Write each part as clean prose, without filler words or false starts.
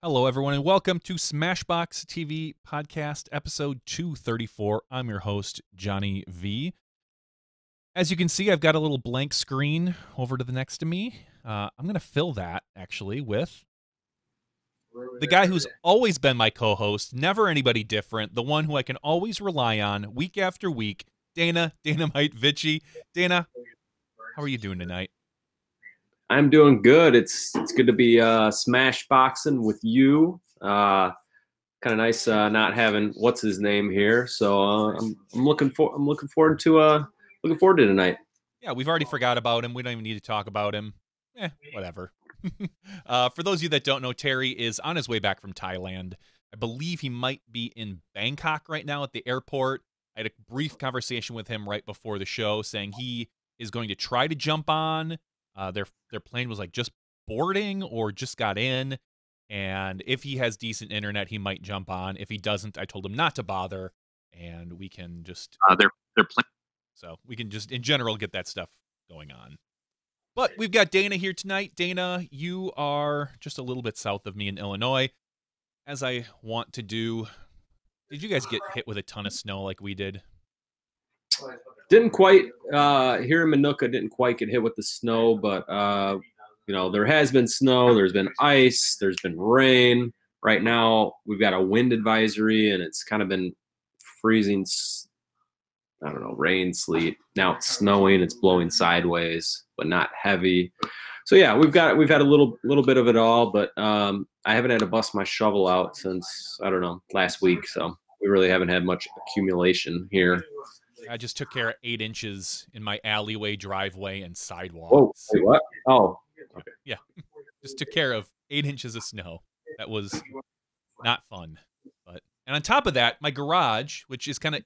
Hello, everyone, and welcome to SmashBoxxTV podcast episode 234. I'm your host, Johnny V. As you can see, I've got a little blank screen over to the next to me. I'm going to fill that, actually, with the guy who's always been my co-host, never anybody different, the one who I can always rely on week after week, Dana Dynamite Vici. Dana, how are you doing tonight? I'm doing good. It's good to be smash boxing with you. Kind of nice not having what's his name here. So I'm looking forward to tonight. Yeah, we've already forgot about him. We don't even need to talk about him. Whatever. For those of you that don't know, Terry is on his way back from Thailand. I believe he might be in Bangkok right now at the airport. I had a brief conversation with him right before the show saying he is going to try to jump on. Their plane was like just boarding or just got in, and if he has decent internet, he might jump on. If he doesn't, I told him not to bother, and we can just so we can just in general get that stuff going on. But we've got Dana here tonight. Dana, you are just a little bit south of me in Illinois, as I want to do. Did you guys get hit with a ton of snow like we did? Didn't quite here in Manuka. Didn't quite get hit with the snow, but there has been snow. There's been ice. There's been rain. Right now we've got a wind advisory, and it's kind of been freezing. I don't know, rain, sleet. Now it's snowing. It's blowing sideways, but not heavy. So yeah, we've had a little bit of it all, but I haven't had to bust my shovel out since I don't know last week. So we really haven't had much accumulation here. I just took care of 8 inches in my alleyway, driveway, and sidewalk. Whoa, wait, what? Oh, okay. Yeah, just took care of 8 inches of snow. That was not fun. And on top of that, my garage, which is kind of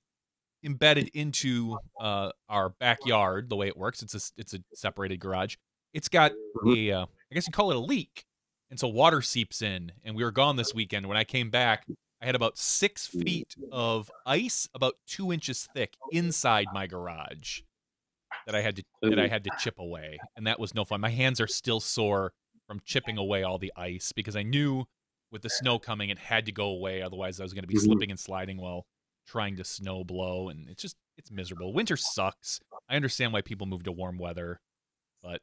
embedded into our backyard, the way it works, it's a separated garage. It's got a, I guess you call it a leak, and so water seeps in. And we were gone this weekend. When I came back, I had about 6 feet of ice, about 2 inches thick, inside my garage that I had to chip away, and that was no fun. My hands are still sore from chipping away all the ice because I knew with the snow coming it had to go away, otherwise I was going to be slipping and sliding while trying to snow blow, and it's miserable. Winter sucks. I understand why people move to warm weather, but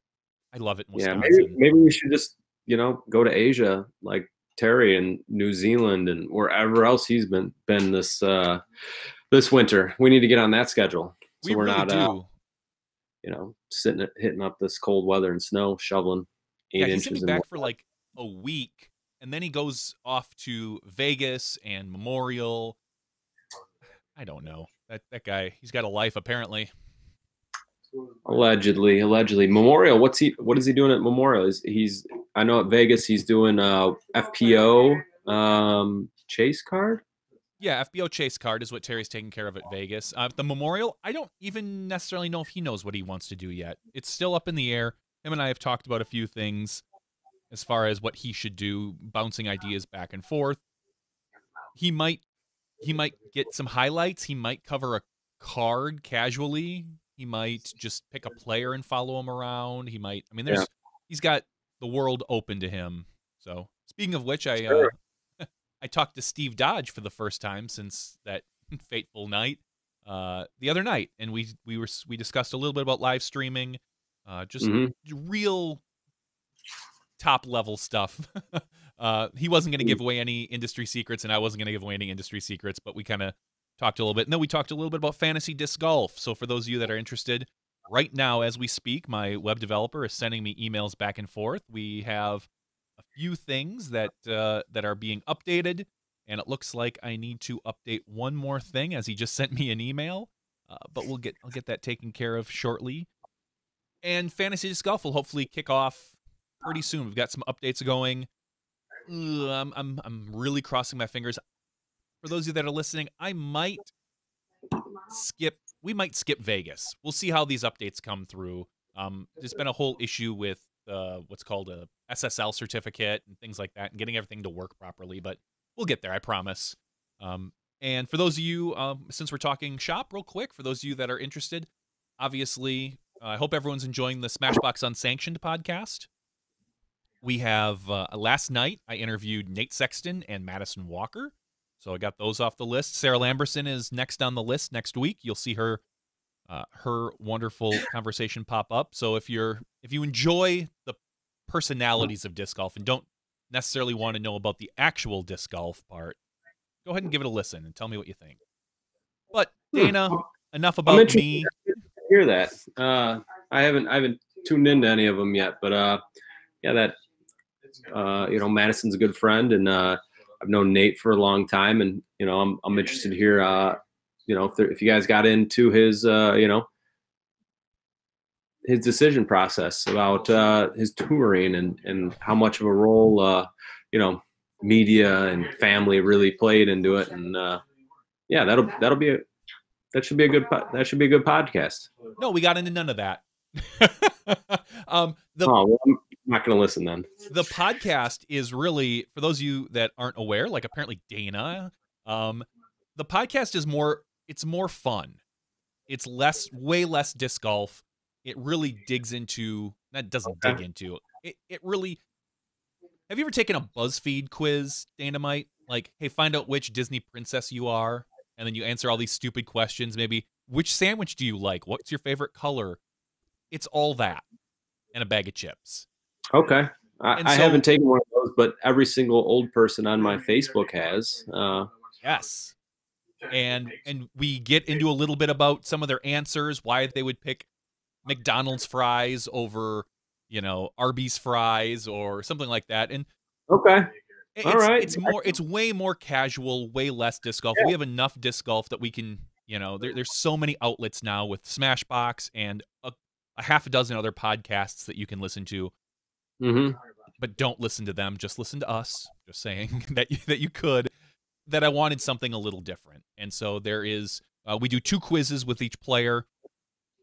I love it in Wisconsin. Yeah, maybe we should just go to Asia like Terry and New Zealand and wherever else he's been this winter. We need to get on that schedule. So we're really not hitting up this cold weather and snow, shoveling 8 inches. He's gonna be back for like a week, and then he goes off to Vegas and Memorial. I don't know. That guy, he's got a life apparently. Allegedly. Memorial, what is he doing at Memorial? I know at Vegas he's doing FPO chase card. Yeah, FBO chase card is what Terry's taking care of at Vegas. The Memorial, I don't even necessarily know if he knows what he wants to do yet. It's still up in the air. Him and I have talked about a few things as far as what he should do, bouncing ideas back and forth. He might get some highlights. He might cover a card casually. He might just pick a player and follow him around. He's got the world open to him. So speaking of which, I talked to Steve Dodge for the first time since that fateful night the other night, and we discussed a little bit about live streaming, just real top level stuff. He wasn't going to give away any industry secrets, and I wasn't going to give away any industry secrets, but we kind of talked a little bit. And then we talked a little bit about fantasy disc golf. So for those of you that are interested, right now as we speak, my web developer is sending me emails back and forth. We have a few things that are being updated, and it looks like I need to update one more thing as he just sent me an email. But I'll get that taken care of shortly. And fantasy disc golf will hopefully kick off pretty soon. We've got some updates going. I'm really crossing my fingers. For those of you that are listening, we might skip Vegas. We'll see how these updates come through. There's been a whole issue with what's called a SSL certificate and things like that, and getting everything to work properly, but we'll get there, I promise. And for those of you, since we're talking shop real quick, for those of you that are interested, obviously, I hope everyone's enjoying the SmashBoxx Unsanctioned podcast. We have last night I interviewed Nate Sexton and Madison Walker, so I got those off the list. Sarah Lamberson is next on the list next week. You'll see her wonderful conversation pop up. So if you enjoy the personalities of disc golf and don't necessarily want to know about the actual disc golf part, go ahead and give it a listen and tell me what you think. But Dana, enough about me. To hear that. I haven't tuned into any of them yet, but yeah, that Madison's a good friend, and I've known Nate for a long time, and I'm interested to hear if you guys got into his his decision process about his touring and how much of a role media and family really played into it, and yeah, that should be a good podcast. No, we got into none of that. I'm not going to listen then. The podcast is really, for those of you that aren't aware, like apparently Dana, the podcast is more fun. It's way less disc golf. It really digs into, that doesn't dig into, it really, have you ever taken a BuzzFeed quiz, Dynamite? Like, hey, find out which Disney princess you are, and then you answer all these stupid questions, maybe, which sandwich do you like? What's your favorite color? It's all that, and a bag of chips. Okay. I haven't taken one of those, but every single old person on my Facebook has. Yes. And we get into a little bit about some of their answers, why they would pick McDonald's fries over, Arby's fries or something like that. And okay. All right. It's way more casual, way less disc golf. Yeah. We have enough disc golf that we can, there's so many outlets now with Smashbox and a half a dozen other podcasts that you can listen to. Mm-hmm. But don't listen to them. Just listen to us. Just saying that you could. That I wanted something a little different. And so there is, we do 2 quizzes with each player.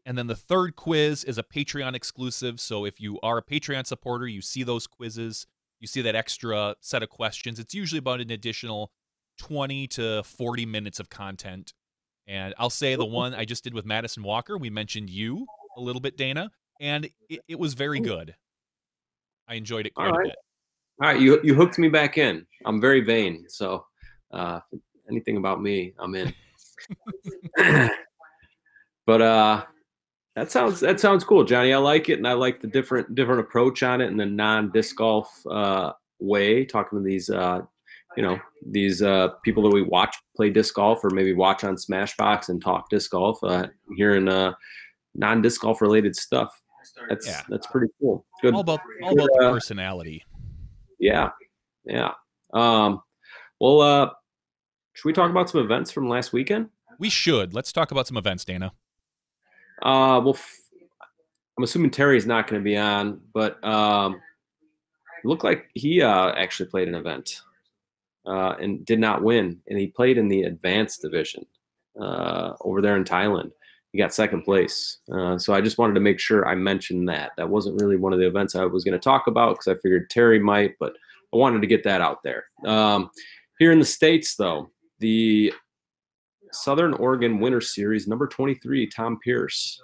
And then the third quiz is a Patreon exclusive. So if you are a Patreon supporter, you see those quizzes, you see that extra set of questions. It's usually about an additional 20 to 40 minutes of content. And I'll say the one I just did with Madison Walker, we mentioned you a little bit, Dana, and it was very good. I enjoyed it quite a bit. All right, you hooked me back in. I'm very vain, so anything about me, I'm in. But that sounds cool, Johnny. I like it, and I like the different approach on it, and the non-disc golf way. Talking to these these people that we watch play disc golf, or maybe watch on Smashbox and talk disc golf. Hearing non-disc golf related stuff. That's pretty cool. Good. All about the personality. Yeah. Well, should we talk about some events from last weekend? We should. Let's talk about some events, Dana. Well, I'm assuming Terry's not going to be on, but it looked like he actually played an event and did not win, and he played in the advanced division over there in Thailand. He got second place. So I just wanted to make sure I mentioned that. That wasn't really one of the events I was going to talk about because I figured Terry might, but I wanted to get that out there. Here in the States, though, the Southern Oregon Winter Series, number 23, Tom Pierce.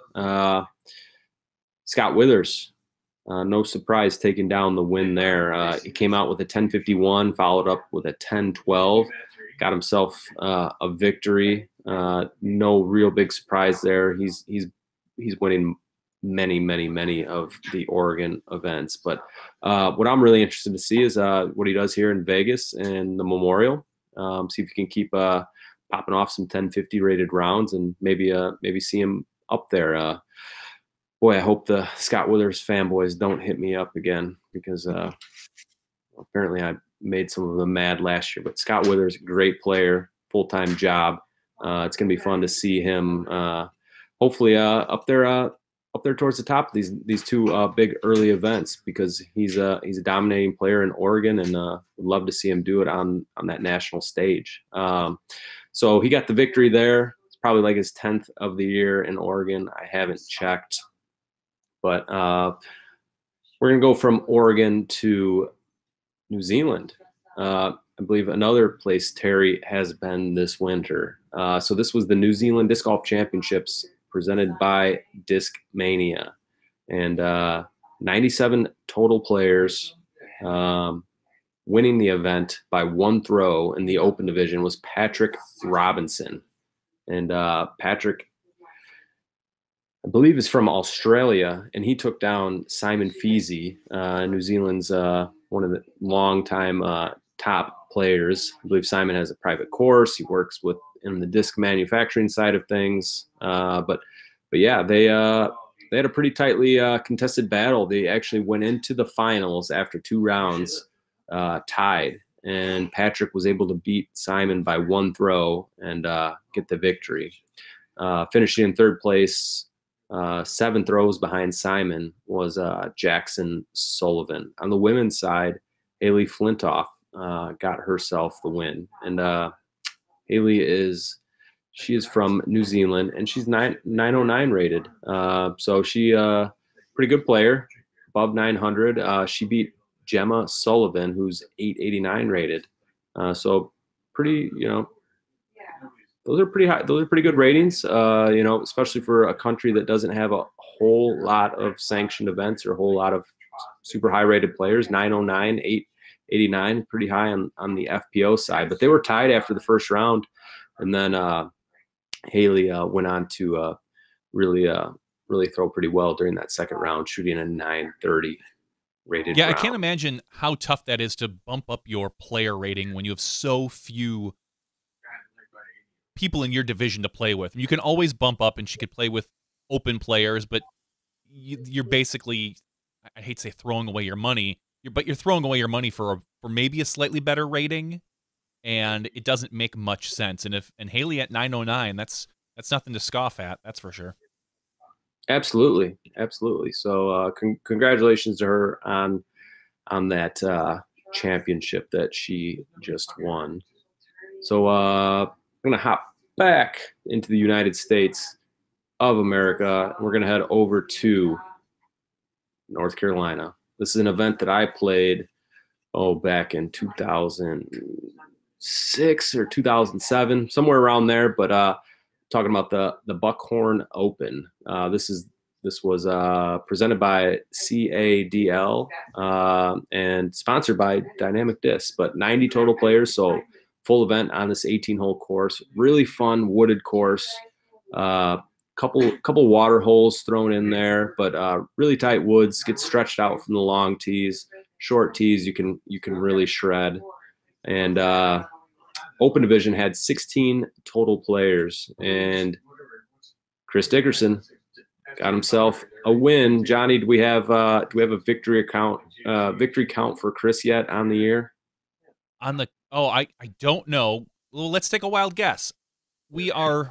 Scott Withers, no surprise, taking down the win there. He came out with a 10:51, followed up with a 10:12. Got himself a victory. No real big surprise there. He's winning many of the Oregon events. But what I'm really interested to see is what he does here in Vegas and the Memorial. See if he can keep popping off some 1050 rated rounds and maybe see him up there. Boy, I hope the Scott Withers fanboys don't hit me up again because apparently I made some of them mad last year. But Scott Withers, great player, full-time job. It's going to be fun to see him hopefully up there towards the top of these 2 big early events because he's a dominating player in Oregon and would love to see him do it on that national stage. So he got the victory there. It's probably like his 10th of the year in Oregon. I haven't checked. But we're going to go from Oregon to New Zealand. I believe another place Terry has been this winter. So this was the New Zealand Disc Golf Championships presented by Discmania. And 97 total players. Winning the event by one throw in the open division was Patrick Robinson. And Patrick, I believe, is from Australia, and he took down Simon Feasey, New Zealand's one of the longtime top players. I believe Simon has a private course. He works in the disc manufacturing side of things. But yeah, they had a pretty tightly contested battle. They actually went into the finals after 2 rounds tied, and Patrick was able to beat Simon by one throw and get the victory. Finishing in third place, 7 throws behind Simon, was Jackson Sullivan. On the women's side, Haley Flintoff got herself the win. And Haley is from New Zealand, and she's 909 rated. So she pretty good player, above 900. She beat Gemma Sullivan, who's 889 rated. So pretty, those are pretty high. Those are pretty good ratings, especially for a country that doesn't have a whole lot of sanctioned events or a whole lot of super high rated players. 909, 889, pretty high on the FPO side. But they were tied after the first round, and then Haley went on to really throw pretty well during that second round, shooting a 930 rated. Yeah, round. I can't imagine how tough that is to bump up your player rating when you have so few people in your division to play with. You can always bump up, and she could play with open players, but you're basically, I hate to say throwing away your money, but you're throwing away your money for maybe a slightly better rating, and it doesn't make much sense. And Haley at 909, that's nothing to scoff at, that's for sure. Absolutely. So congratulations to her on that championship that she just won. So I'm going to hop back into the United States of America. We're going to head over to North Carolina. This is an event that I played, back in 2006 or 2007, somewhere around there. But talking about the Buckhorn Open. This was presented by CADL and sponsored by Dynamic Disc, but 90 total players, so full event on this 18-hole course. Really fun wooded course. Couple water holes thrown in there, but really tight woods. Get stretched out from the long tees. Short tees you can really shred. And Open Division had 16 total players, and Chris Dickerson got himself a win. Johnny, do we have a victory count for Chris yet on the year? I don't know. Well, let's take a wild guess. We are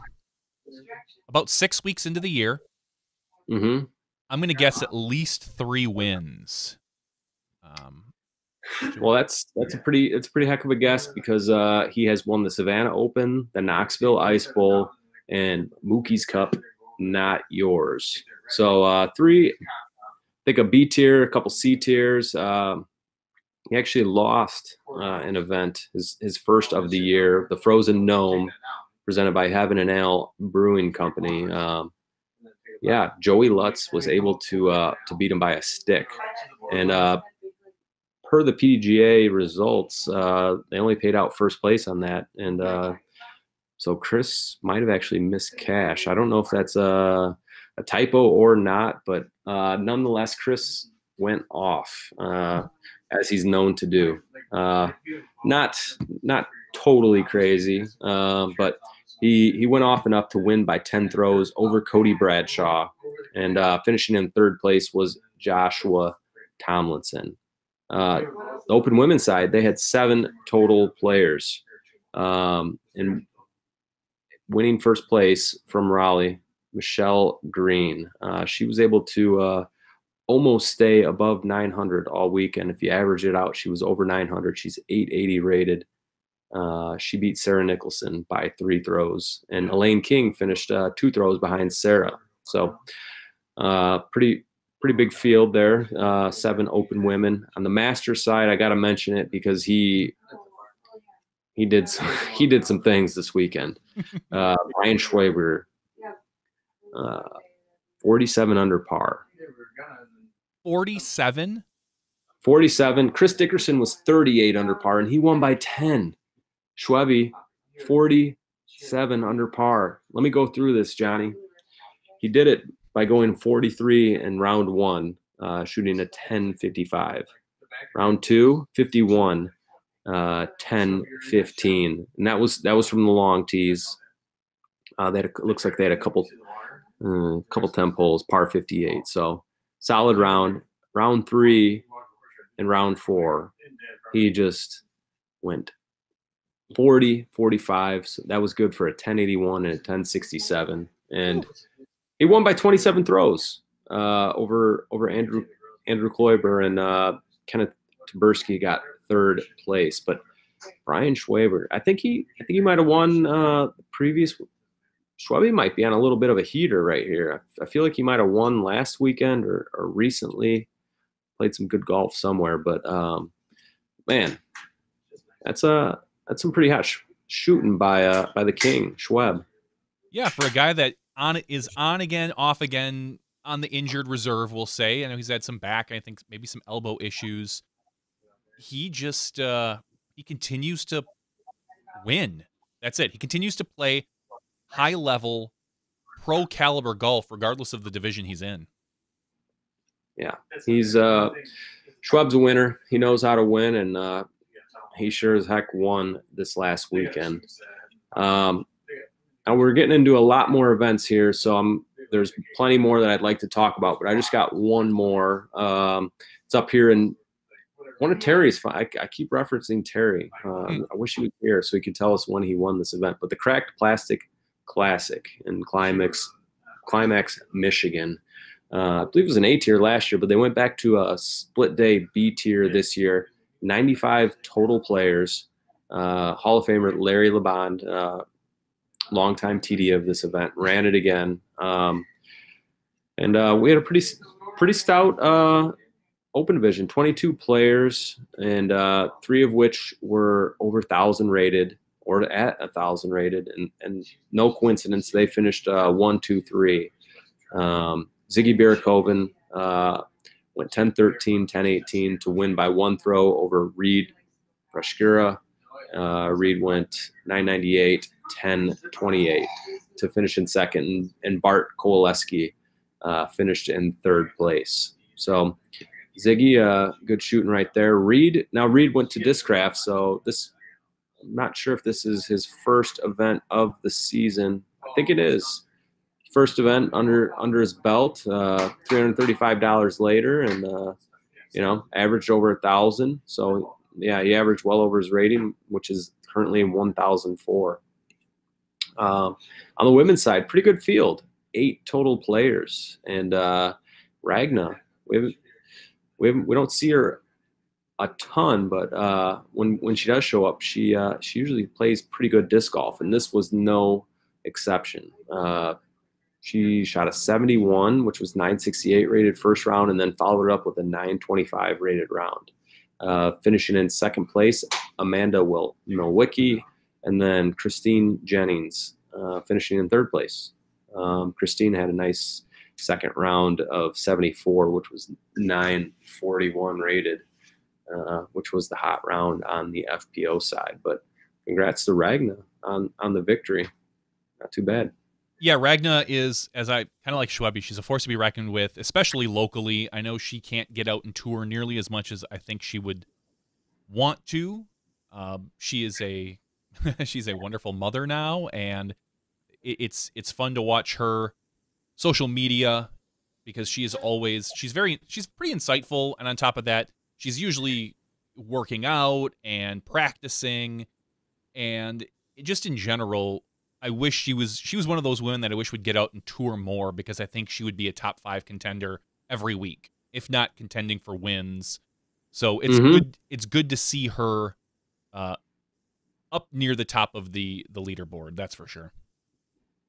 about 6 weeks into the year. Mm-hmm. I'm going to guess at least 3 wins. Well, it's a pretty heck of a guess, because he has won the Savannah Open, the Knoxville Ice Bowl, and Mookie's Cup, not yours. So 3, I think a B tier, a couple C tiers. He actually lost an event, his first of the year, the Frozen Gnome, presented by Heaven and Ale Brewing Company. Joey Lutz was able to beat him by a stick. And per the PDGA results, they only paid out first place on that. And so Chris might have actually missed cash. I don't know if that's a typo or not, but nonetheless, Chris went off, as he's known to do. Not totally crazy, but he went off enough to win by 10 throws over Cody Bradshaw, and finishing in third place was Joshua Tomlinson. The Open women's side, they had 7 total players, and winning first place from Raleigh, Michelle Green. She was able to almost stay above 900 all weekend. If you average it out, she was over 900. She's 880 rated. She beat Sarah Nicholson by 3 throws, and Elaine King finished 2 throws behind Sarah. So pretty big field there. 7 open women. On the Masters side, I got to mention it because he did some things this weekend. Brian Schwaber, 47 under par. 47? 47. Chris Dickerson was 38 under par, and he won by 10. Schwebe, 47 under par. Let me go through this, Johnny. He did it by going 43 in round 1, shooting a 10.55. Round 2, 51, 10.15, and that was from the long tees. Looks like they had a couple 10 holes, par 58. So solid round. Round 3 and round 4, he just went 40, 45. So that was good for a 10.81 and a 10.67. And he won by 27 throws over Andrew Kloiber, and Kenneth Taberski got 3rd place. But Brian Schwaber, I think he might have won the previous. Schwabe might be on a little bit of a heater right here. I feel like he might have won last weekend or recently. Played some good golf somewhere, but man, that's some pretty hot shooting by the King Schweb. Yeah, for a guy that is on again, off again, on the injured reserve, we'll say. I know he's had some back, I think maybe some elbow issues. He just he continues to win. That's it. He continues to play high level, pro caliber golf, regardless of the division he's in. Yeah, he's Schweb's a winner. He knows how to win, and he sure as heck won this last weekend. And we're getting into a lot more events here, so there's plenty more that I'd like to talk about, but I just got one more. It's up here in one of Terry's. I keep referencing Terry. I wish he was here so he could tell us when he won this event. But the Cracked Plastic Classic in Climax, Michigan. I believe it was an A tier last year, but they went back to a split day B tier this year. 95 total players. Hall of Famer Larry LeBond, longtime TD of this event, ran it again. And we had a pretty stout open division, 22 players, and 3 of which were over 1,000 rated or at 1,000 rated. And no coincidence, they finished 1, 2, 3. Ziggy Bierkoven went 10-13, 10-18 to win by 1 throw over Reed Frashkura. Reed went 998, 1028 to finish in second, and Bart Kowaleski finished in 3rd place. So Ziggy, good shooting right there. Reed went to Discraft, so I'm not sure if this is his first event of the season. I think it is. First event under his belt, $335 later, and averaged over 1,000. So yeah, he averaged well over his rating, which is currently 1,004. On the women's side, pretty good field, 8 total players, and Ragna, we don't see her a ton, but when she does show up, she usually plays pretty good disc golf, and this was no exception. She shot a 71, which was 968 rated first round, and then followed it up with a 925 rated round. Finishing in 2nd place, Amanda Milwicki, and then Christine Jennings finishing in 3rd place. Christine had a nice 2nd round of 74, which was 941 rated, which was the hot round on the FPO side. But congrats to Ragna on the victory. Not too bad. Yeah, Ragna is, as I kind of like Schwebe, she's a force to be reckoned with, especially locally. I know she can't get out and tour nearly as much as I think she would want to. She is she's a wonderful mother now, and it's fun to watch her social media because she's pretty insightful, and on top of that, she's usually working out and practicing, and just in general, I wish she was one of those women that I wish would get out and tour more, because I think she would be a top 5 contender every week, if not contending for wins. So it's good. It's good to see her up near the top of the leaderboard. That's for sure.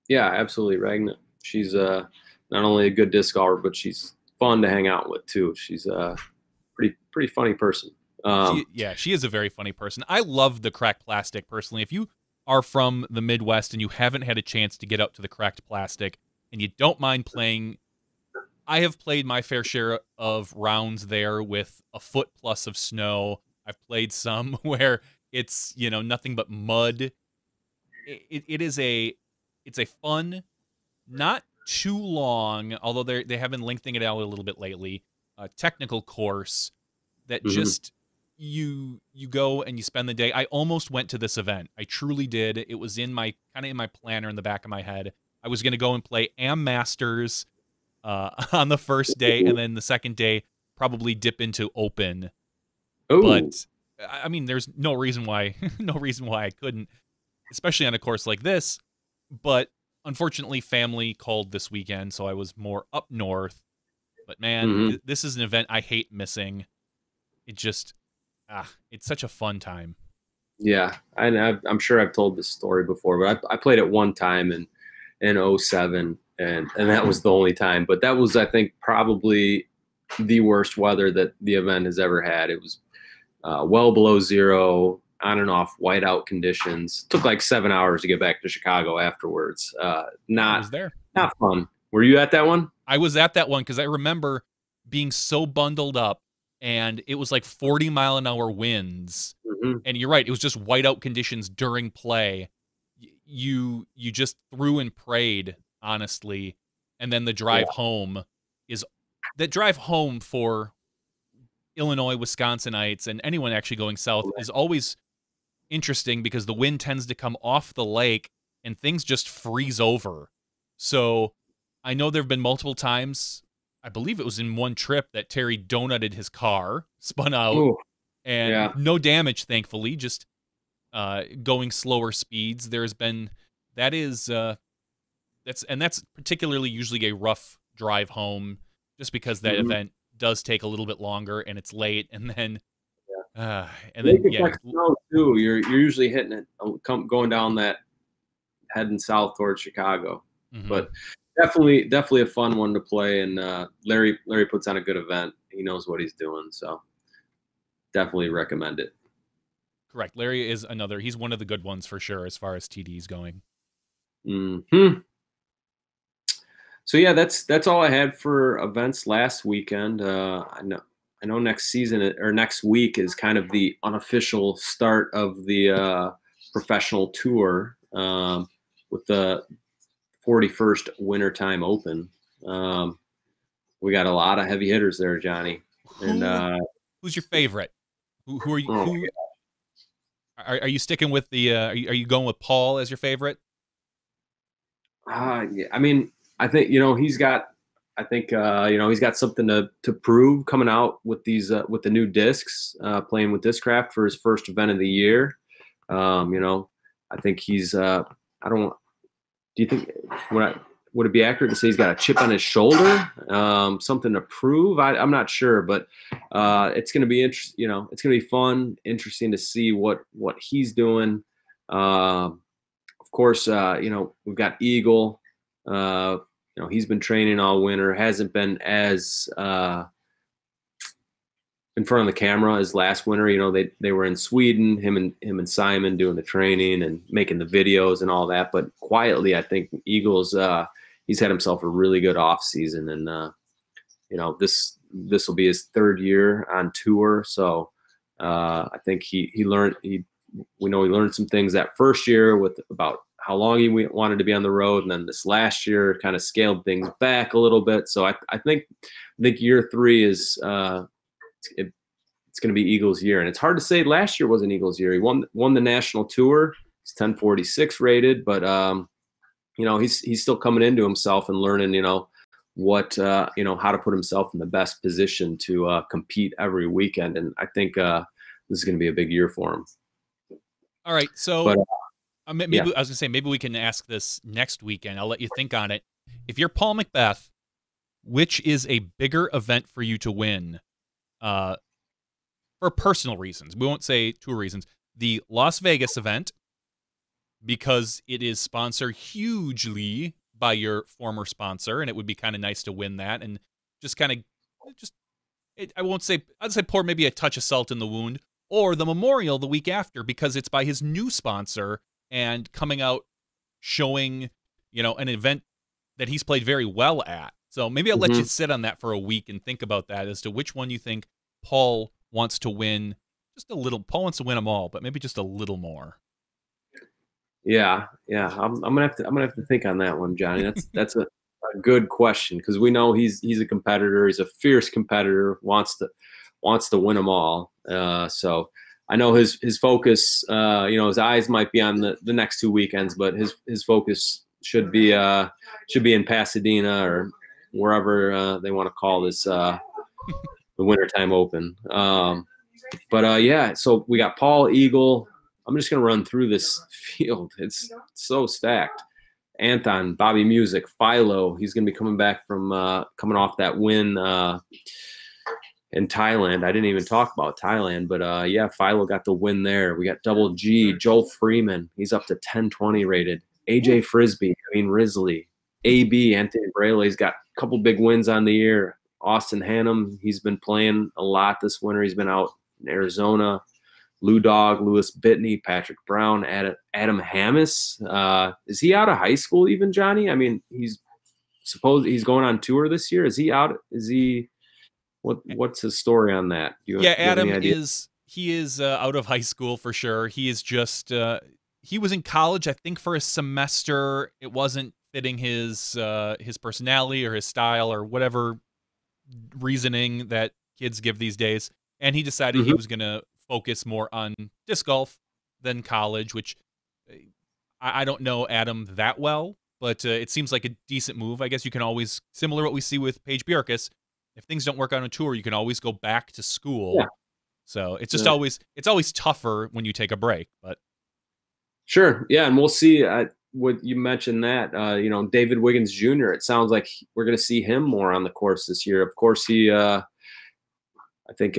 Yeah, absolutely, Ragna. She's not only a good disc golfer, but she's fun to hang out with too. She's a pretty funny person. She is a very funny person. I love the Cracked Plastic personally. If you are from the Midwest and you haven't had a chance to get out to the Cracked Plastic and you don't mind playing I have played my fair share of rounds there with a foot plus of snow. I've played some where it's, you know, nothing but mud. It is it's a fun, not too long, although they have been lengthening it out a little bit lately, technical course that Hmm. just you go and you spend the day. I almost went to this event. I truly did. It was in my kind of in my planner in the back of my head. I was going to go and play Am Masters on the first day, and then the second day probably dip into Open. Oh, But I mean, there's no reason why no reason why I couldn't, especially on a course like this. But unfortunately, family called this weekend, so I was more up north. But man, hmm, this is an event I hate missing. It just it's such a fun time. yeah. I'm sure I've told this story before, but I played it one time in '07, and that was the only time. But that was, I think, probably the worst weather that the event has ever had. It was well below zero, on and off whiteout conditions. Took like 7 hours to get back to Chicago afterwards. I Not was there. not fun. Were you at that one? I was at that one because I remember being so bundled up, and it was like 40-mile-an-hour winds. Hmm. And you're right, it was just whiteout conditions during play. You just threw and prayed, honestly. And then the Yeah. drive home is that drive home for Illinois, Wisconsinites, and anyone actually going south is always interesting because the wind tends to come off the lake and things just freeze over. So I know there have been multiple times, I believe it was in one trip, that Terry donutted his car, spun out, Oh, and yeah. no damage, thankfully, just going slower speeds. There's been that is that's particularly usually a rough drive home, just because that Hmm. event does take a little bit longer and it's late, and then Lake yeah. effect snow too. You're usually hitting it going down that heading south towards Chicago, Mhm. but definitely a fun one to play. And Larry puts on a good event. He knows what he's doing, so definitely recommend it. Correct. Larry is another. He's one of the good ones for sure as far as TDs going. Hmm. So yeah, that's all I had for events last weekend. I know next season or next week is kind of the unofficial start of the professional tour with the 41st Wintertime Open. Um, we got a lot of heavy hitters there, Johnny. And Who who's your favorite? Who are you? oh, Who are you sticking with the? Are you going with Paul as your favorite? yeah, I mean, I think he's got. I think he's got something to prove coming out with these with the new discs, playing with Discraft for his first event of the year. I think he's. I don't. Do you think would it be accurate to say he's got a chip on his shoulder, something to prove? I'm not sure, but it's going to be interesting. It's going to be fun, interesting to see what he's doing. Of course, we've got Eagle. Uh, he's been training all winter. Hasn't been as in front of the camera as last winter. They were in Sweden, him and Simon doing the training and making the videos and all that. But quietly, I think Eagles he's had himself a really good off season, and this will be his third year on tour. So I think he learned we know he learned some things that first year with about how long he wanted to be on the road, and then this last year kind of scaled things back a little bit. So I think year three is it's going to be Eagles' year, and it's hard to say. Last year was an Eagles' year. He won the national tour. He's 1046 rated, but he's still coming into himself and learning what how to put himself in the best position to compete every weekend. And I think this is going to be a big year for him. All right, so But maybe yeah, I was gonna say maybe we can ask this next weekend. I'll let you think on it. If you're Paul Macbeth, which is a bigger event for you to win? Uh, for personal reasons, we won't say tour reasons. The Las Vegas event, because it is sponsored hugely by your former sponsor, and it would be kind of nice to win that, and just kind of just I won't say I'd say pour maybe a touch of salt in the wound, or the Memorial the week after because it's by his new sponsor and coming out showing an event that he's played very well at. So maybe I'll let you sit on that for a week and think about that as to which one you think Paul wants to win. Just a little. Paul wants to win them all, but maybe just a little more. Yeah. I'm gonna have to think on that one, Johnny. That's a good question, because we know he's a competitor. He's a fierce competitor. Wants to win them all. So I know his focus. His eyes might be on the next 2 weekends, but his focus should be in Pasadena or wherever they want to call this the Wintertime Open. So we got Paul, Eagle. I'm just going to run through this field. It's so stacked. Anton, Bobby Music, Philo. He's going to be coming back from coming off that win in Thailand. I didn't even talk about Thailand, but Philo got the win there. We got Double G, Joel Freeman. He's up to 1020 rated. AJ Frisbee, Risley. AB, Anthony Braley's got a couple big wins on the year. Austin Hannum, he's been playing a lot this winter. He's been out in Arizona. Lou Dog, Lewis Bitney, Patrick Brown, Adam Hammis. Is he out of high school even, Johnny? I mean, he's going on tour this year. Is he out? Is he? What's his story on that? Adam is out of high school for sure. He is just he was in college, I think, for a semester. It wasn't fitting his personality or his style or whatever reasoning that kids give these days, and he decided he was going to focus more on disc golf than college, which I don't know Adam that well, but it seems like a decent move. I guess you can always, similar to what we see with Paige Bjerkes, if things don't work on a tour, you can always go back to school. Yeah. So it's just always tougher when you take a break, but sure. Yeah. And we'll see what you mentioned that, David Wiggins Jr., it sounds like we're going to see him more on the course this year. Of course, he, I think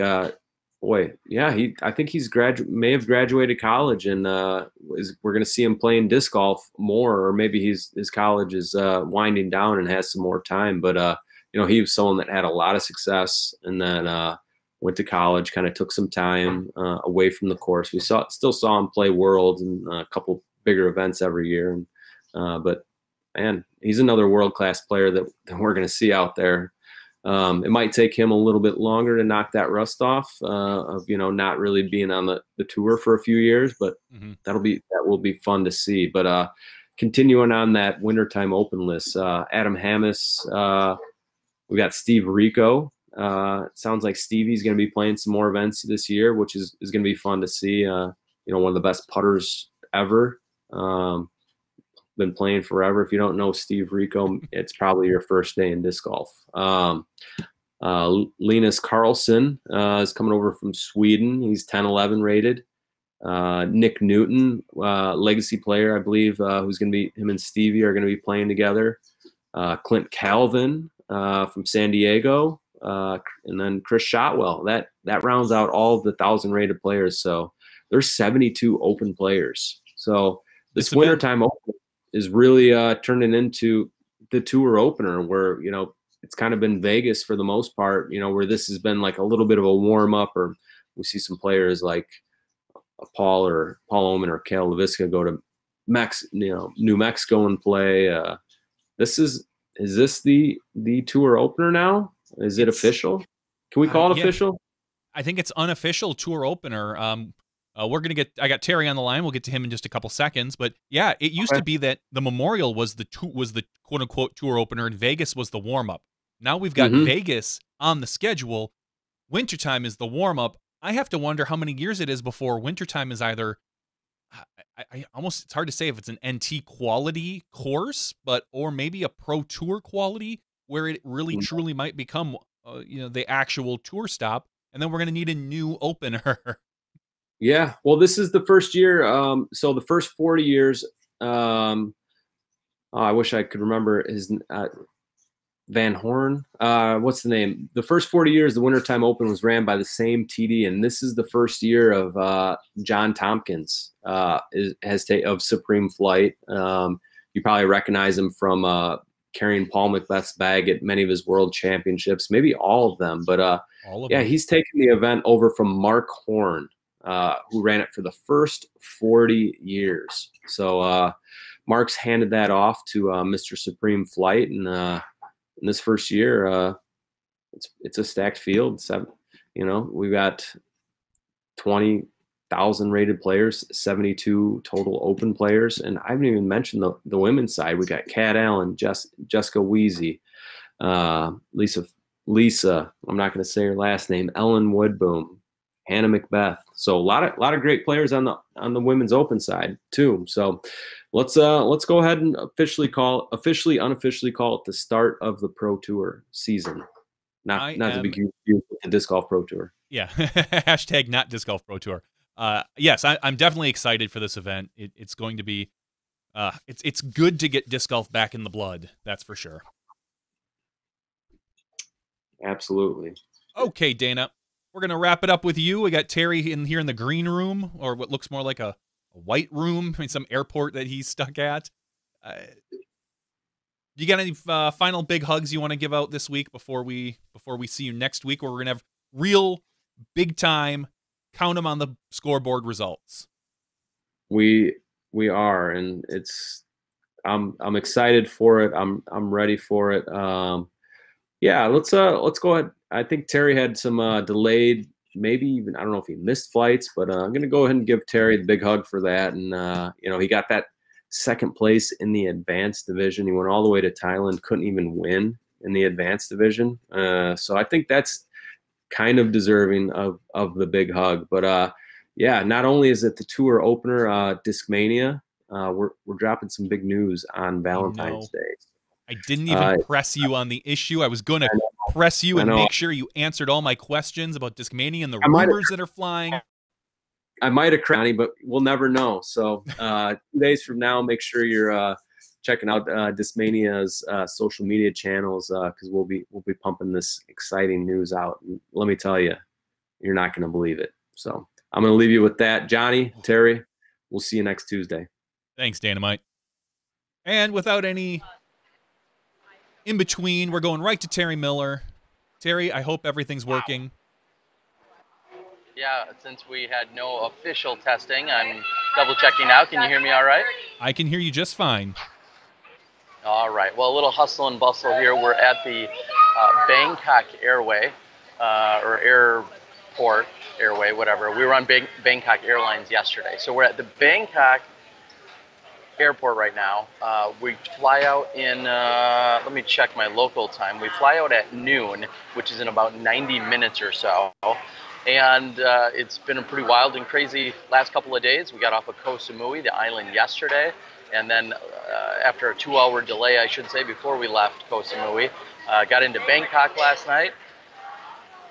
he's may have graduated college, and we're going to see him playing disc golf more, or maybe his college is winding down and has some more time. But he was someone that had a lot of success, and then went to college, kind of took some time away from the course. We still saw him play Worlds and a couple bigger events every year, and but man, he's another world-class player that we're going to see out there. It might take him a little bit longer to knock that rust off of not really being on the tour for a few years, but that will be fun to see. But continuing on that Wintertime Open list, Adam Hammis, we got Steve Rico. It sounds like Stevie's going to be playing some more events this year, which is going to be fun to see. One of the best putters ever. Been playing forever. If you don't know Steve Rico, it's probably your first day in disc golf. Linus Carlson is coming over from Sweden. He's 10-11 rated. Nick Newton, legacy player, I believe, who's going to be, him and Stevie are going to be playing together. Clint Calvin from San Diego, and then Chris Shotwell. That rounds out all of the 1,000 rated players. So there's 72 open players. So this Wintertime Open is really turning into the tour opener, where it's kind of been Vegas for the most part, where this has been like a little bit of a warm up, or we see some players like Paul Oman or Cale LaVisca go to New Mexico and play. Is this the tour opener now? Is it official? Can we call it official? I think it's unofficial tour opener. I got Terry on the line. We'll get to him in just a couple seconds. But yeah, it used to be that the Memorial was the quote unquote tour opener, and Vegas was the warm up. Now we've got Vegas on the schedule. Wintertime is the warm up. I have to wonder how many years it is before Wintertime is either. It's hard to say if it's an NT quality course, or maybe a pro tour quality, where it really truly might become the actual tour stop, and then we're going to need a new opener. Yeah, well, this is the first year. So the first 40 years, I wish I could remember his Van Horn. What's the name? The first 40 years, the Wintertime Open was ran by the same TD, and this is the first year of John Tompkins of Supreme Flight. You probably recognize him from carrying Paul Macbeth's bag at many of his world championships, maybe all of them. But he's taken the event over from Mark Horn, who ran it for the first 40 years. So Mark's handed that off to Mr. Supreme Flight, and in this first year, it's a stacked field. We got 20,000 rated players, 72 total open players, and I haven't even mentioned the women's side. We got Kat Allen, Jessica Weezy, Lisa. I'm not going to say her last name. Ellen Woodboom, Hannah Macbeth. So a lot of great players on the women's open side too. So let's go ahead and unofficially call it the start of the Pro Tour season. Not to be confused with the Disc Golf Pro Tour. Yeah, hashtag not Disc Golf Pro Tour. Yes, I'm definitely excited for this event. It's going to be, it's good to get disc golf back in the blood. That's for sure. Absolutely. Okay, Dana, we're gonna wrap it up with you. We got Terry in here in the green room, or what looks more like a white room, some airport that he's stuck at. You got any final big hugs you want to give out this week before we see you next week, where we're gonna have real big time, count them on the scoreboard results? We are, and I'm excited for it. I'm ready for it. Yeah, let's go ahead. I think Terry had some delayed, maybe even, I don't know if he missed flights, but I'm gonna go ahead and give Terry the big hug for that. And he got that second place in the advanced division. He went all the way to Thailand, couldn't even win in the advanced division. So I think that's kind of deserving of the big hug. But yeah, not only is it the tour opener, Discmania, we're dropping some big news on Valentine's Day. I didn't even press you on the issue. I was going to press you and make sure you answered all my questions about Discmania and the rumors that are flying. I might have cracked, but we'll never know. So 2 days from now, make sure you're checking out Discmania's social media channels, because we'll be pumping this exciting news out. And let me tell you, you're not going to believe it. So I'm going to leave you with that. Johnny, Terry, we'll see you next Tuesday. Thanks, Dynamite. And without any in between, we're going right to Terry Miller. Terry, I hope everything's working. Yeah, since we had no official testing, I'm double checking now. Can you hear me all right? I can hear you just fine. All right. Well, a little hustle and bustle here. We're at the Bangkok Airway, or Airport Airway, whatever. We were on Bangkok Airlines yesterday. So we're at the Bangkok Airport right now. We fly out in, let me check my local time. We fly out at noon, which is in about 90 minutes or so. And it's been a pretty wild and crazy last couple of days. We got off of Koh Samui, the island, yesterday. And then after a 2-hour delay, I should say, before we left Koh Samui, got into Bangkok last night,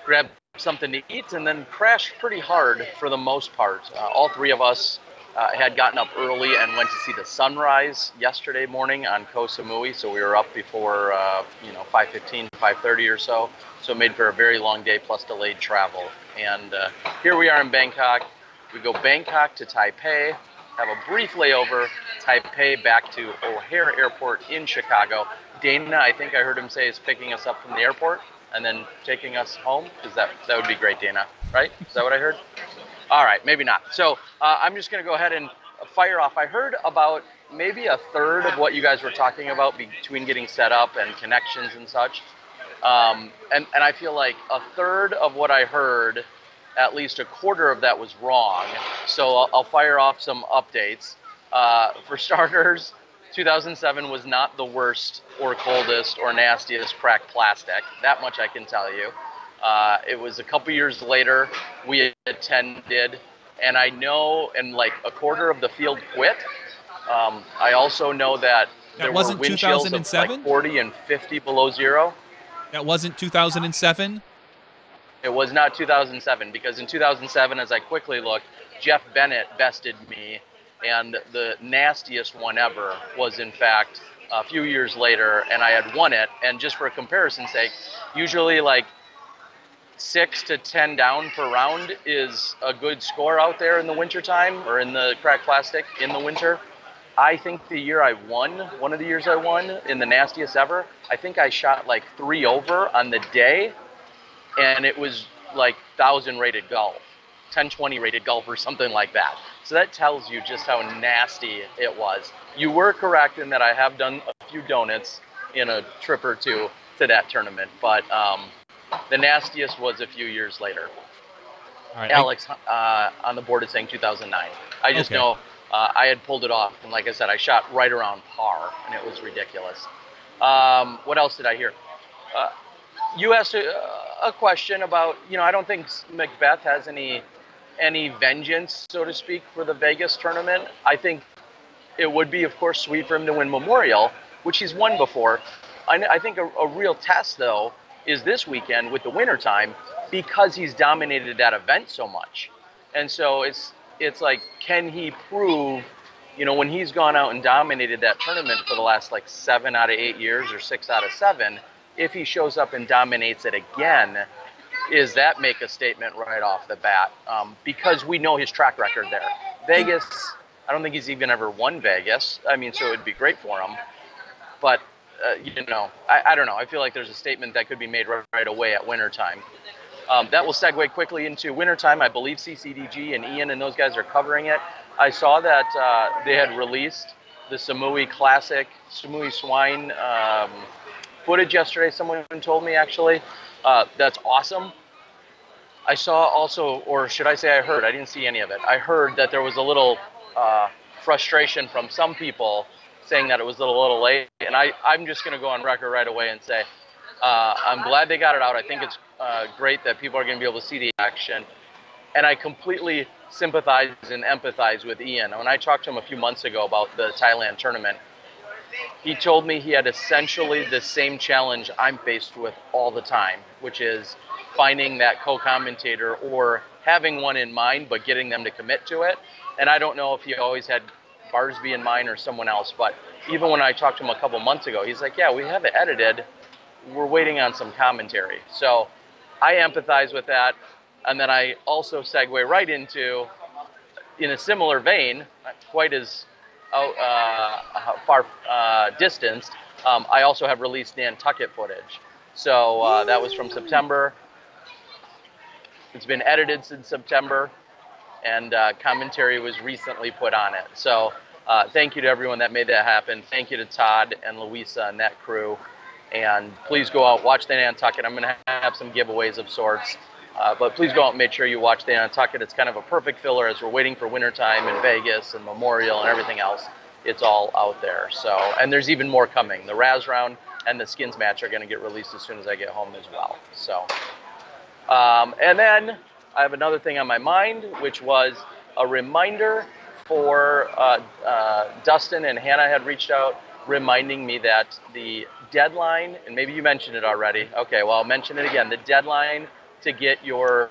grabbed something to eat, and then crashed pretty hard for the most part. All three of us had gotten up early and went to see the sunrise yesterday morning on Koh Samui. So we were up before 5:15, 5:30 or so. So it made for a very long day plus delayed travel. And here we are in Bangkok. We go Bangkok to Taipei, have a brief layover, Taipei back to O'Hare Airport in Chicago. Dana, I think I heard him say, is picking us up from the airport and then taking us home. That would be great, Dana, right? Is that what I heard? All right, maybe not. So I'm just going to go ahead and fire off. I heard about maybe a third of what you guys were talking about between getting set up and connections and such. And I feel like a third of what I heard, at least a quarter of that was wrong. So I'll fire off some updates. For starters, 2007 was not the worst or coldest or nastiest cracked plastic. That much I can tell you. It was a couple years later we attended, and I know, and like a quarter of the field quit. I also know that there were wind chills of like 40 and 50 below zero. That wasn't 2007? It was not 2007, because in 2007, as I quickly looked, Jeff Bennett bested me, and the nastiest one ever was, in fact, a few years later, and I had won it. And just for comparison's sake, usually like 6 to 10 down per round is a good score out there in the wintertime, or in the cracked plastic in the winter. I think the year I won, one of the years I won in the nastiest ever, I think I shot like 3 over on the day, and it was like 1,000 rated golf, 1020 rated golf or something like that. So that tells you just how nasty it was. You were correct in that I have done a few donuts in a trip or two, to that tournament. But the nastiest was a few years later. All right, Alex on the board is saying 2009. I just know I had pulled it off, and like I said, I shot right around par, and it was ridiculous. What else did I hear? You asked a question about, I don't think Macbeth has any vengeance, so to speak, for the Vegas tournament. I think it would be, of course, sweet for him to win Memorial, which he's won before. I think a real test, though, is this weekend with the Wintertime, because he's dominated that event so much. And so it's like, can he prove, when he's gone out and dominated that tournament for the last 7 out of 8 years or 6 out of 7, if he shows up and dominates it again, is that make a statement right off the bat? Because we know his track record there. Vegas, I don't think he's even ever won Vegas. I mean, so it would be great for him. But, I don't know. I feel like there's a statement that could be made right away at Wintertime. That will segue quickly into Wintertime. I believe CCDG and Ian and those guys are covering it. I saw that they had released the Samui Classic, Samui Swine footage yesterday, someone told me, actually. That's awesome. I saw also, or should I say I heard, I didn't see any of it. I heard that there was a little frustration from some people saying that it was a little late. And I'm just going to go on record right away and say, I'm glad they got it out. I think it's great that people are going to be able to see the action. And I completely sympathize and empathize with Ian. When I talked to him a few months ago about the Thailand tournament, he told me he had essentially the same challenge I'm faced with all the time, which is finding that co-commentator or having one in mind, but getting them to commit to it. And I don't know if he always had Barsby in mind or someone else, but even when I talked to him a couple months ago, he's like, yeah, we have it edited. We're waiting on some commentary. So I empathize with that. And then I also segue right into, in a similar vein, not quite as far distanced, I also have released Nantucket footage. So that was from September. It's been edited since September, and commentary was recently put on it. So thank you to everyone that made that happen. Thank you to Todd and Louisa and that crew. And please go out, watch the Nantucket. I'm going to have some giveaways of sorts. But please go out and make sure you watch the Nantucket. It's kind of a perfect filler as we're waiting for Wintertime in Vegas and Memorial and everything else. It's all out there. So, and there's even more coming. The Raz round and the skins match are going to get released as soon as I get home as well. So, and then I have another thing on my mind, which was a reminder for Dustin and Hannah had reached out reminding me that the deadline, and maybe you mentioned it already. Okay, well, I'll mention it again. The deadline to get your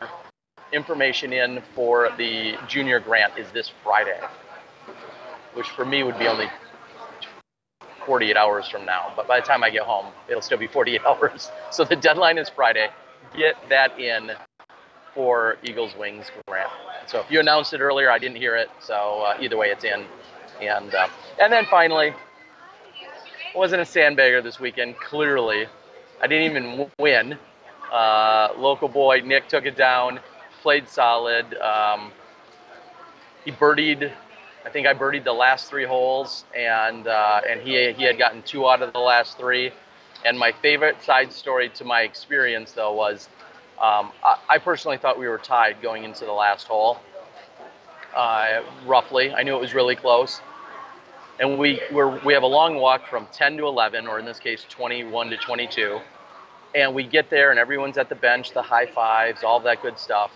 information in for the junior grant is this Friday, which for me would be only 48 hours from now. But by the time I get home, it'll still be 48 hours. So the deadline is Friday. Get that in for Eagles Wings grant. So if you announced it earlier, I didn't hear it. So either way, it's in. And then finally, I wasn't a sandbagger this weekend, clearly. I didn't even win. Local boy Nick took it down, played solid. He birdied. I think I birdied the last 3 holes, and he had gotten 2 out of the last 3. And my favorite side story to my experience though was, I personally thought we were tied going into the last hole. Roughly, I knew it was really close. And we have a long walk from 10 to 11, or in this case 21 to 22. And we get there and everyone's at the bench, the high fives, all that good stuff.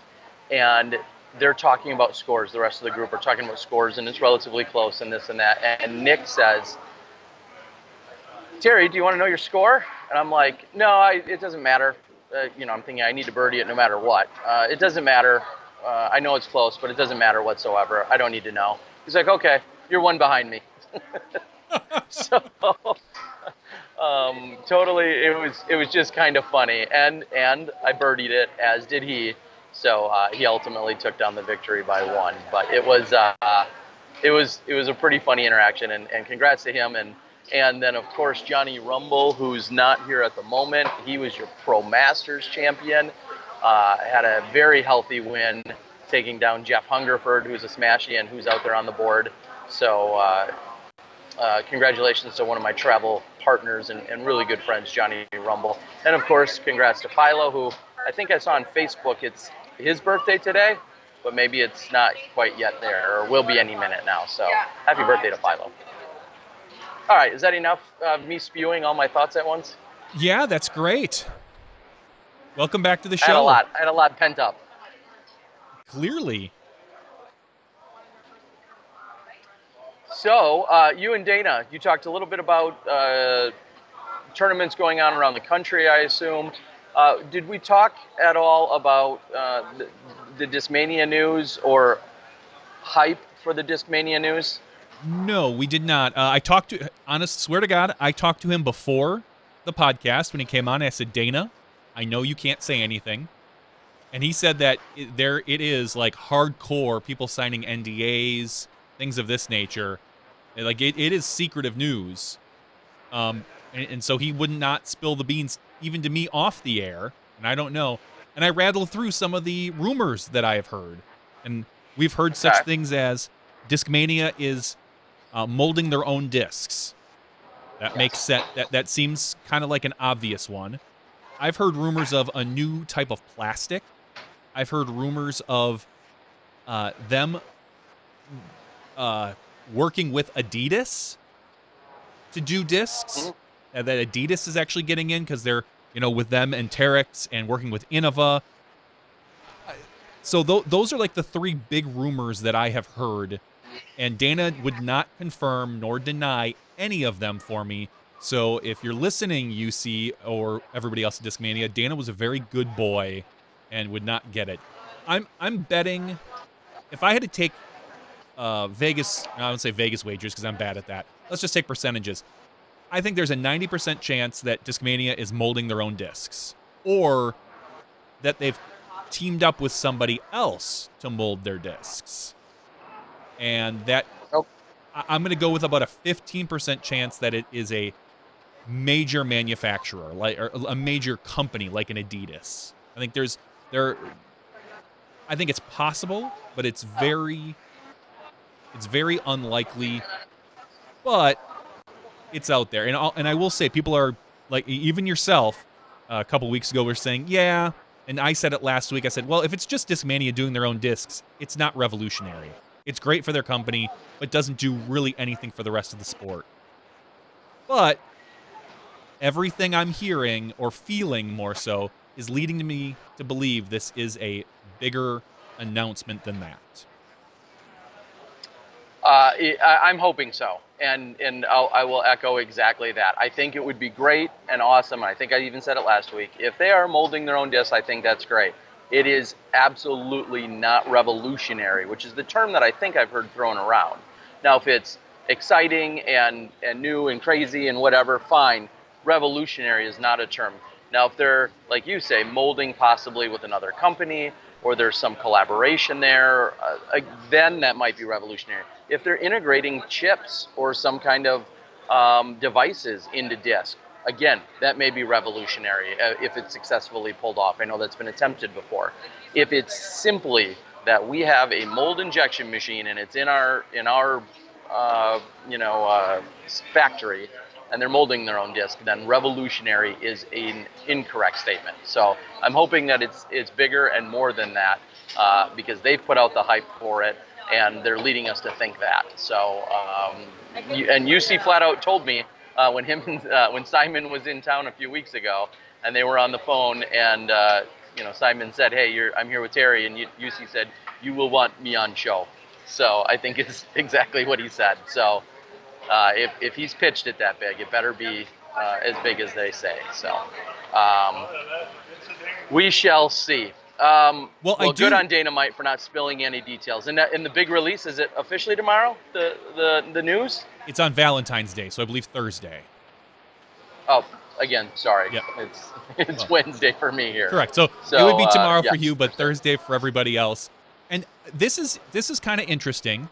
And they're talking about scores. The rest of the group are talking about scores, and it's relatively close and this and that. And Nick says, Terry, do you want to know your score? And I'm like, no, it doesn't matter. I'm thinking I need to birdie it no matter what. It doesn't matter. I know it's close, but it doesn't matter whatsoever. I don't need to know. He's like, okay, you're 1 behind me. So totally, it was just kind of funny, and I birdied it, as did he. So he ultimately took down the victory by 1. But it was a pretty funny interaction, and congrats to him. And then of course Johnny Rumble, who's not here at the moment. He was your Pro Masters champion. Had a very healthy win, taking down Jeff Hungerford, who's a Smashian, who's out there on the board. So congratulations to one of my travel partners and really good friends, Johnny Rumble. And of course, congrats to Philo, who I think I saw on Facebook, it's his birthday today, but maybe it's not quite yet there, or will be any minute now. So happy birthday to Philo. All right, is that enough of me spewing all my thoughts at once? Yeah, that's great. Welcome back to the show. I had a lot pent up. Clearly. So, you and Dana, you talked a little bit about tournaments going on around the country, I assume. Did we talk at all about the Discmania news or hype for the Discmania news? No, we did not. I talked to, swear to God, I talked to him before the podcast when he came on. I said, Dana, I know you can't say anything. And he said that it is like hardcore people signing NDAs, things of this nature. Like it is secretive news. And so he would not spill the beans even to me off the air. And I don't know. And I rattled through some of the rumors that I have heard. And we've heard such things as Discmania is molding their own discs. That makes sense. That seems kind of like an obvious one. I've heard rumors of a new type of plastic. I've heard rumors of them working with Adidas to do discs. That Adidas is actually getting in because they're, with them and Terex and working with Innova. So those are like the three big rumors that I have heard. And Dana would not confirm nor deny any of them for me. So if you're listening, UC, or everybody else at Discmania, Dana was a very good boy and would not get it. I'm betting, if I had to take Vegas, I don't say Vegas wagers because I'm bad at that. Let's just take percentages. I think there's a 90% chance that Discmania is molding their own discs, or that they've teamed up with somebody else to mold their discs. And that I'm going to go with about a 15% chance that it is a major manufacturer, or a major company like an Adidas. I think I think it's possible, but it's very unlikely. But it's out there, and I will say, people are like, even yourself, a couple weeks ago, were saying, yeah. And I said it last week. I said, well, if it's just Discmania doing their own discs, it's not revolutionary. It's great for their company, but doesn't do really anything for the rest of the sport. But everything I'm hearing, or feeling more so, is leading me to believe this is a bigger announcement than that. I'm hoping so, and I will echo exactly that. I think it would be great and awesome. I think I even said it last week. If they are molding their own discs, I think that's great. It is absolutely not revolutionary, which is the term that I think I've heard thrown around. Now, if it's exciting and new and crazy and whatever, fine. Revolutionary is not a term. Now, if they're, like you say, molding possibly with another company, or there's some collaboration there, then that might be revolutionary. If they're integrating chips or some kind of devices into disc, again, that may be revolutionary if it's successfully pulled off. I know that's been attempted before. If it's simply that we have a mold injection machine and it's in our factory, and they're molding their own disc, then revolutionary is an incorrect statement. So I'm hoping that it's bigger and more than that, because they've put out the hype for it, and they're leading us to think that. So, and UC flat out told me when Simon was in town a few weeks ago, and they were on the phone, and Simon said, "Hey, I'm here with Terry," and UC said, "You will want me on show." So I think it's exactly what he said. So. If he's pitched it that big, it better be as big as they say. So we shall see. Well, good on Dynamite for not spilling any details. And in the big release, is it officially tomorrow? The news? It's on Valentine's Day, so I believe Thursday. Oh, again, sorry. Yep. It's Wednesday for me here. Correct. So it would be tomorrow for you, but Thursday for everybody else. And this is kind of interesting.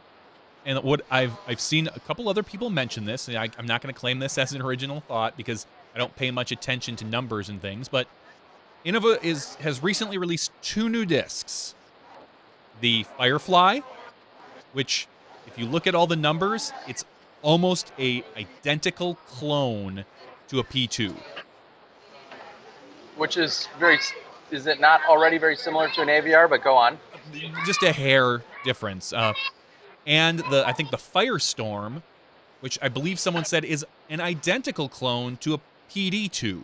And what I've seen a couple other people mention this, and I'm not going to claim this as an original thought because I don't pay much attention to numbers and things, but Innova has recently released 2 new discs. The Firefly, which, if you look at all the numbers, it's almost a identical clone to a P2. Which is is it not already very similar to an AVR? But go on. Just a hair difference. And I think the Firestorm, which I believe someone said is an identical clone to a PD2.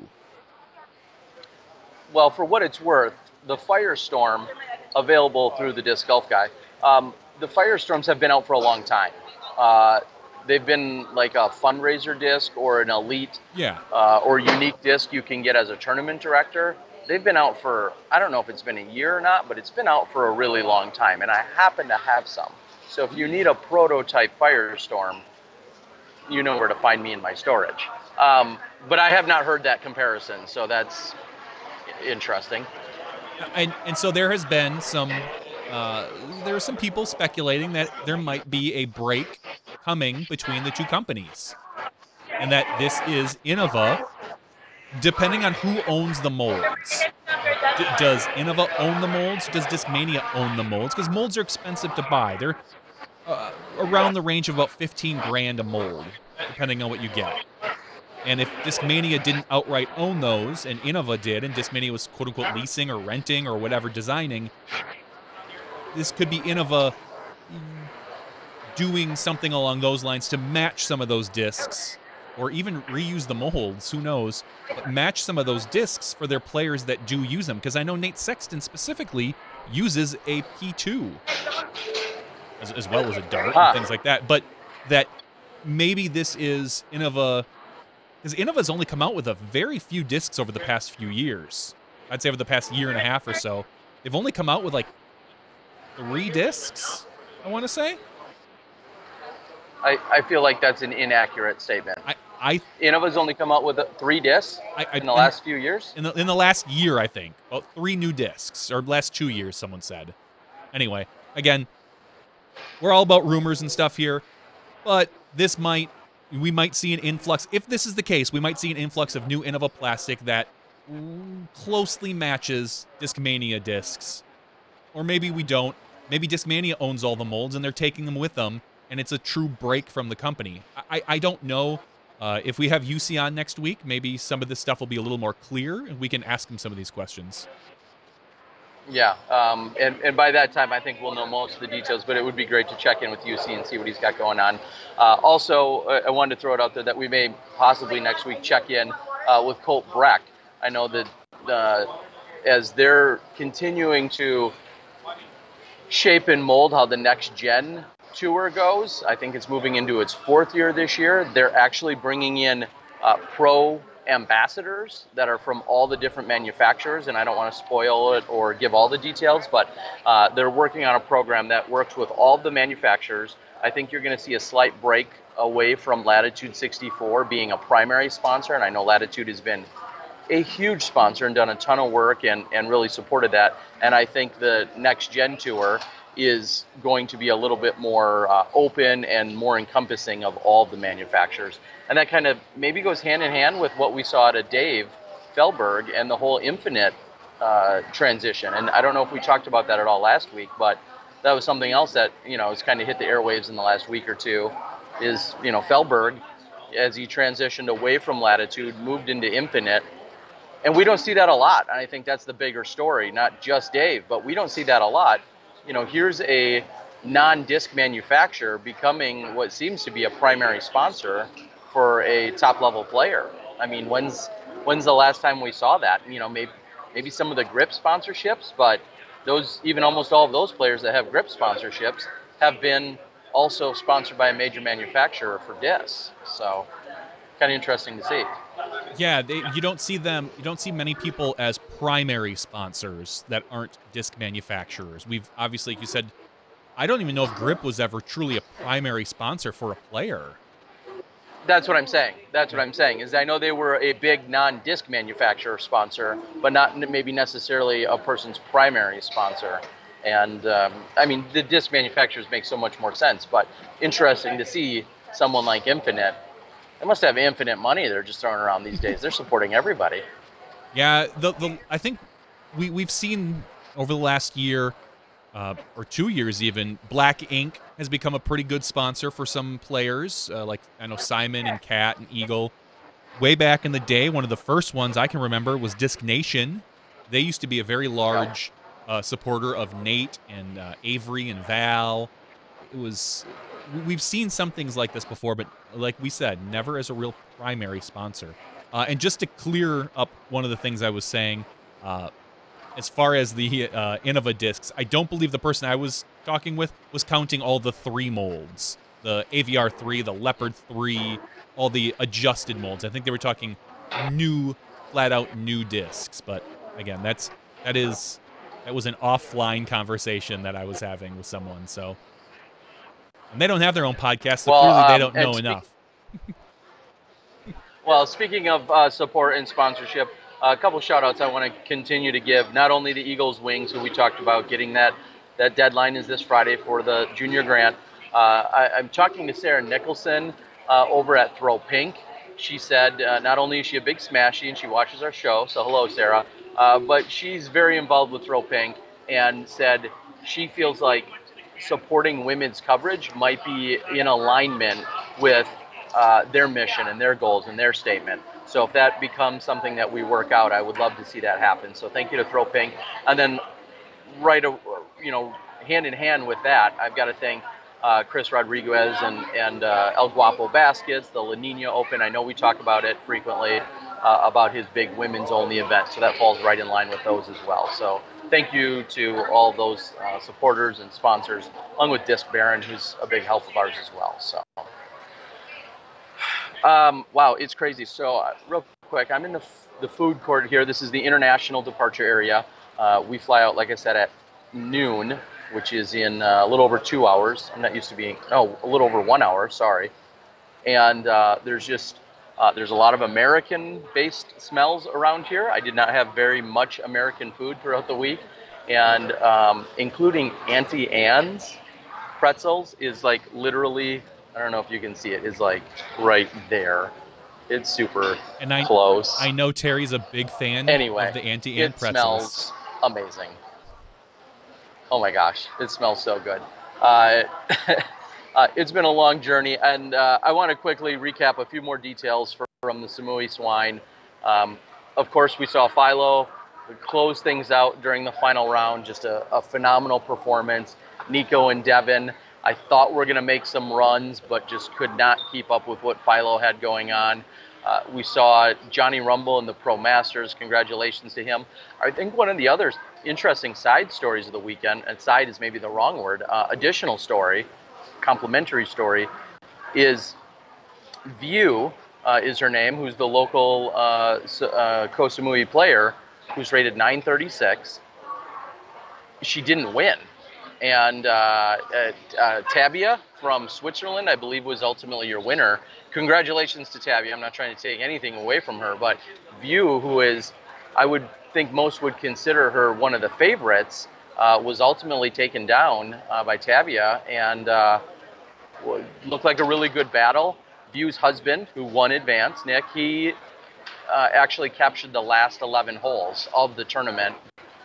Well, for what it's worth, the Firestorm, available through the Disc Golf Guy, the Firestorms have been out for a long time. They've been like a fundraiser disc or an elite or unique disc you can get as a tournament director. They've been out for, I don't know if it's been a year or not, but it's been out for a really long time, and I happen to have some. So if you need a prototype Firestorm, you know where to find me in my storage. But I have not heard that comparison, so that's interesting. And so there has been some, there are some people speculating that there might be a break coming between the two companies, and that this is Innova, depending on who owns the molds. Does Innova own the molds? Does Discmania own the molds? Because molds are expensive to buy. They're around the range of about 15 grand a mold, depending on what you get. And if Discmania didn't outright own those, and Innova did, and Discmania was quote-unquote leasing or renting or whatever, designing, this could be Innova doing something along those lines to match some of those discs, or even reuse the molds, who knows, but match some of those discs for their players that do use them. Because I know Nate Sexton specifically uses a P2, as well as a dart and things like that. But that maybe this is Innova, because Innova's only come out with a very few discs over the past few years. I'd say over the past year and a half or so. They've only come out with like 3 discs, I want to say. I feel like that's an inaccurate statement. Innova's only come out with 3 discs in the last few years? In the last year, I think. About 3 new discs, or last 2 years, someone said. Anyway, again, we're all about rumors and stuff here, but we might see an influx. If this is the case, we might see an influx of new Innova plastic that closely matches Discmania discs. Or maybe we don't. Maybe Discmania owns all the molds and they're taking them with them, and it's a true break from the company. I don't know. If we have UC on next week, maybe some of this stuff will be a little more clear, and we can ask him some of these questions. Yeah, and by that time, I think we'll know most of the details, but it would be great to check in with UC and see what he's got going on. Also, I wanted to throw it out there that we may possibly next week check in with Colt Breck. I know that as they're continuing to shape and mold how the next gen tour goes, I think it's moving into its 4th year this year. They're actually bringing in pro ambassadors that are from all the different manufacturers, and I don't want to spoil it or give all the details, but they're working on a program that works with all the manufacturers. I think you're going to see a slight break away from Latitude 64 being a primary sponsor, and I know Latitude has been a huge sponsor and done a ton of work and really supported that. And I think the next gen tour is going to be a little bit more open and more encompassing of all the manufacturers. And that kind of maybe goes hand in hand with what we saw at Dave Feldberg and the whole Infinite transition. And I don't know if we talked about that at all last week, but that was something else that, has kind of hit the airwaves in the last week or two is, Feldberg, as he transitioned away from Latitude, moved into Infinite. And we don't see that a lot. And I think that's the bigger story, not just Dave, but we don't see that a lot. Here's a non-disc manufacturer becoming what seems to be a primary sponsor for a top-level player. I mean, when's the last time we saw that? Maybe some of the grip sponsorships, but even almost all of those players that have grip sponsorships have been also sponsored by a major manufacturer for discs. So, kind of interesting to see. Yeah, you don't see many people as primary sponsors that aren't disc manufacturers. We've obviously, like you said, I don't even know if Grip was ever truly a primary sponsor for a player. That's what I'm saying. Is I know they were a big non-disc manufacturer sponsor, but not maybe necessarily a person's primary sponsor. And I mean, the disc manufacturers make so much more sense, but interesting to see someone like Infinite. They must have infinite money they're just throwing around these days. They're supporting everybody. Yeah, I think we've seen over the last year or 2 years even, Black Ink has become a pretty good sponsor for some players. Like I know Simon and Kat and Eagle. Way back in the day, one of the first ones I can remember was Disc Nation. They used to be a very large supporter of Nate and Avery and Val. It was we've seen some things like this before, but like we said, never as a real primary sponsor. And just to clear up one of the things I was saying, as far as the Innova discs, I don't believe the person I was talking with was counting all the 3 molds. The AVR 3, the Leopard 3, all the adjusted molds. I think they were talking new, flat out new discs. But again, that was an offline conversation that I was having with someone. So, and they don't have their own podcast, so clearly they don't know enough. Well, speaking of support and sponsorship, a couple shout outs I want to continue to give. Not only the Eagles Wings, who we talked about getting that deadline is this Friday for the junior grant. I'm talking to Sarah Nicholson over at Throw Pink. She said not only is she a big Smashy and she watches our show, so hello, Sarah, but she's very involved with Throw Pink and said she feels like supporting women's coverage might be in alignment with their mission and their goals and their statement. So if that becomes something that we work out, I would love to see that happen. So thank you to Throw Pink. And then hand in hand with that, I've got to thank Chris Rodriguez and El Guapo Baskets, the La Nina Open. I know we talk about it frequently about his big women's only event. So that falls right in line with those as well. So thank you to all those supporters and sponsors, along with Disc Baron, who's a big help of ours as well. So. Wow, it's crazy. So real quick, I'm in the food court here. This is the international departure area. We fly out, like I said, at noon, which is in a little over 2 hours. I'm not used to being, a little over 1 hour, sorry. And there's a lot of American-based smells around here. I did not have very much American food throughout the week. And including Auntie Anne's pretzels is like literally, I don't know if you can see it, is like right there. It's super close. I know Terry's a big fan of the Auntie Anne pretzels. It smells amazing. Oh my gosh, it smells so good. It's been a long journey, and I want to quickly recap a few more details from the Samui Swine. Of course, we saw Philo close things out during the final round. Just a phenomenal performance. Nico and Devin, I thought we're going to make some runs, but just could not keep up with what Philo had going on. We saw Johnny Rumble in the Pro Masters. Congratulations to him. I think one of the other interesting side stories of the weekend, and side is maybe the wrong word, additional story, complimentary story, is View is her name, who's the local Koh Samui player, who's rated 936. She didn't win. And Tabia from Switzerland, I believe, was ultimately your winner. Congratulations to Tabia. I'm not trying to take anything away from her, but View, who is, I would think most would consider her one of the favorites, was ultimately taken down by Tabia and looked like a really good battle. View's husband, who won advance, Nick, he actually captured the last 11 holes of the tournament.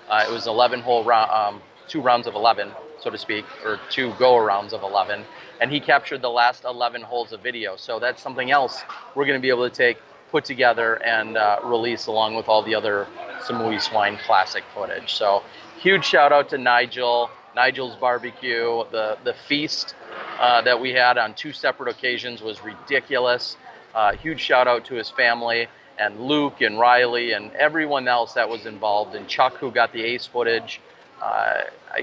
It was 11-hole round. 2 rounds of 11, so to speak, or 2 go-arounds of 11, and he captured the last 11 holes of video. So that's something else we're going to be able to put together and release along with all the other Samui Swine Classic footage. So huge shout out to Nigel's barbecue. The feast that we had on 2 separate occasions was ridiculous. Huge shout out to his family and Luke and Riley and everyone else that was involved, and Chuck, who got the ace footage.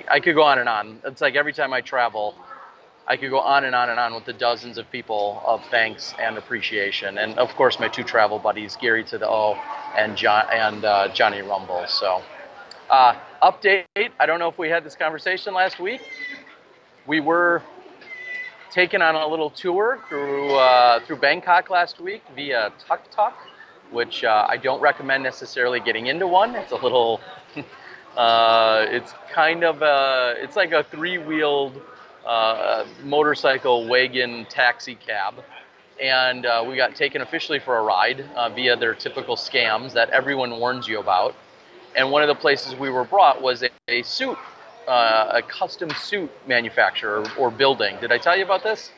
I could go on and on. It's like every time I travel, I could go on and on and on with the dozens of people of thanks and appreciation. And of course, my 2 travel buddies, Gary to the O and Johnny Rumble. So update, I don't know if we had this conversation last week. We were taken on a little tour through Bangkok last week via Tuk Tuk, which I don't recommend necessarily getting into one. It's a little... it's kind of it's like a 3-wheeled motorcycle wagon taxi cab, and we got taken officially for a ride via their typical scams that everyone warns you about. And one of the places we were brought was a suit a custom suit manufacturer or building. Did I tell you about this?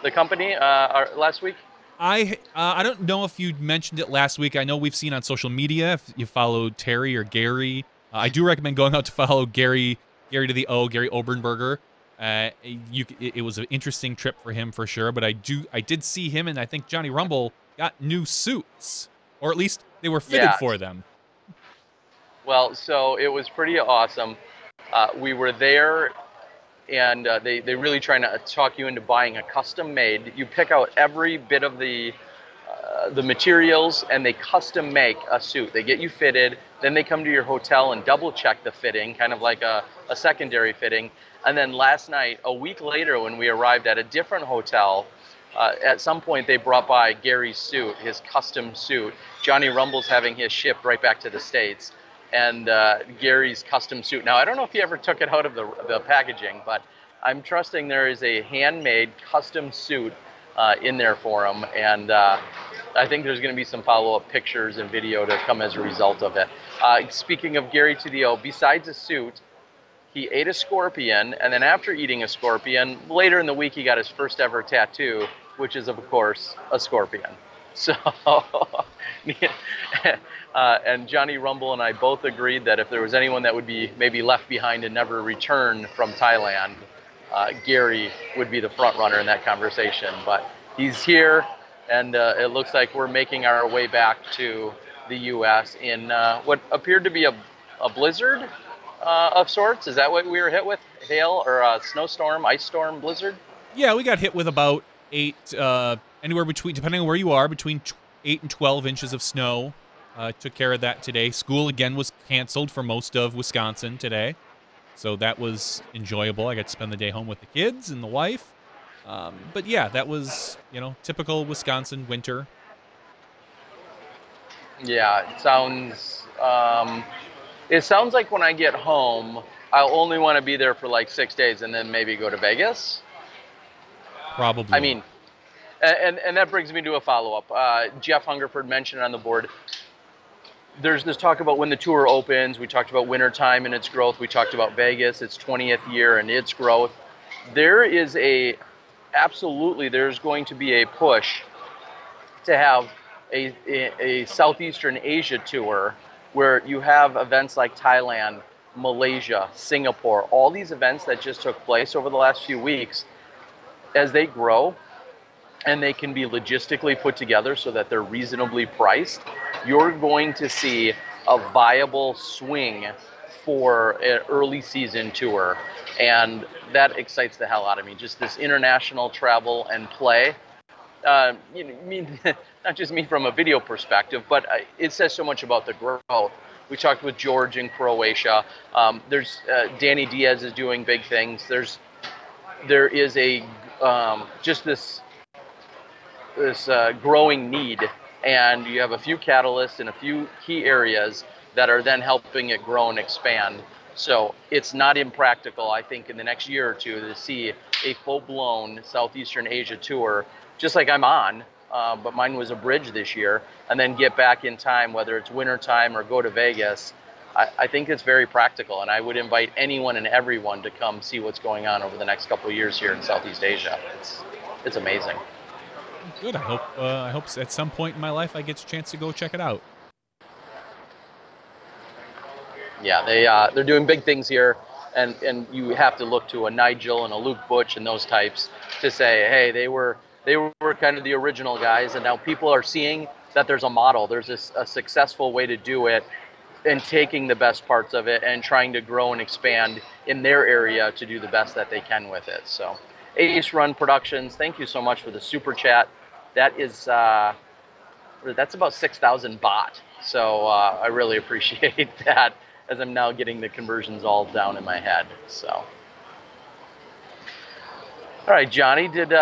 The company last week? I don't know if you mentioned it last week. I know we've seen on social media if you followed Terry or Gary. I do recommend going out to follow Gary to the O, Gary Oberberger. It was an interesting trip for him for sure, but I did see him, and I think Johnny Rumble got new suits, or at least they were fitted for them. Well, so it was pretty awesome. We were there, and they really trying to talk you into buying a custom made. You pick out every bit of the materials, and they custom make a suit. They get you fitted, then they come to your hotel and double check the fitting, kind of like a secondary fitting. And then last night, a week later, when we arrived at a different hotel, at some point they brought by Gary's suit, his custom suit. Johnny Rumble's having his shipped right back to the States, and Gary's custom suit. Now, I don't know if he ever took it out of the packaging, but I'm trusting there is a handmade custom suit in there for him, and I think there's going to be some follow-up pictures and video to come as a result of it. Speaking of Gary to the O, besides a suit, he ate a scorpion, and then after eating a scorpion, later in the week he got his first ever tattoo, which is, of course, a scorpion. So, and Johnny Rumble and I both agreed that if there was anyone that would be maybe left behind and never return from Thailand, Gary would be the front runner in that conversation. But he's here, and it looks like we're making our way back to the U.S. in what appeared to be a blizzard of sorts. Is that what we were hit with? Hail or a snowstorm, ice storm, blizzard? Yeah, we got hit with about 8, anywhere between, depending on where you are, between 8 and 12 inches of snow. Took care of that today. School again was canceled for most of Wisconsin today, so that was enjoyable. I got to spend the day home with the kids and the wife. But yeah, that was, typical Wisconsin winter. Yeah, it sounds like when I get home, I'll only want to be there for like 6 days and then maybe go to Vegas. Probably. I mean, and that brings me to a follow-up. Jeff Hungerford mentioned on the board, there's this talk about when the tour opens. We talked about Wintertime and its growth. We talked about Vegas, its 20th year and its growth. There's going to be a push to have a Southeastern Asia tour where you have events like Thailand, Malaysia, Singapore, all these events that just took place over the last few weeks. As they grow and they can be logistically put together so that they're reasonably priced, you're going to see a viable swing for an early season tour. And that excites the hell out of me. Just this international travel and play. Not just me from a video perspective, but it says so much about the growth. We talked with George in Croatia. There's Danny Diaz is doing big things. There is just this growing need, and you have a few catalysts in a few key areas that are then helping it grow and expand. So it's not impractical, I think, in the next year or two to see a full-blown Southeastern Asia tour, just like I'm on, but mine was a bridge this year, and then get back in time, whether it's wintertime or go to Vegas. I think it's very practical, and I would invite anyone and everyone to come see what's going on over the next couple of years here in Southeast Asia. It's amazing. Good. I hope at some point in my life I get a chance to go check it out. Yeah, they're doing big things here, and you have to look to a Nigel and a Luke Butch and those types to say, hey, they were kind of the original guys, and now people are seeing that there's a model, there's a successful way to do it, and taking the best parts of it and trying to grow and expand in their area to do the best that they can with it. So Ace Run Productions, thank you so much for the super chat. That is that's about 6,000 baht. So I really appreciate that, as I'm now getting the conversions all down in my head. So, all right, Johnny, did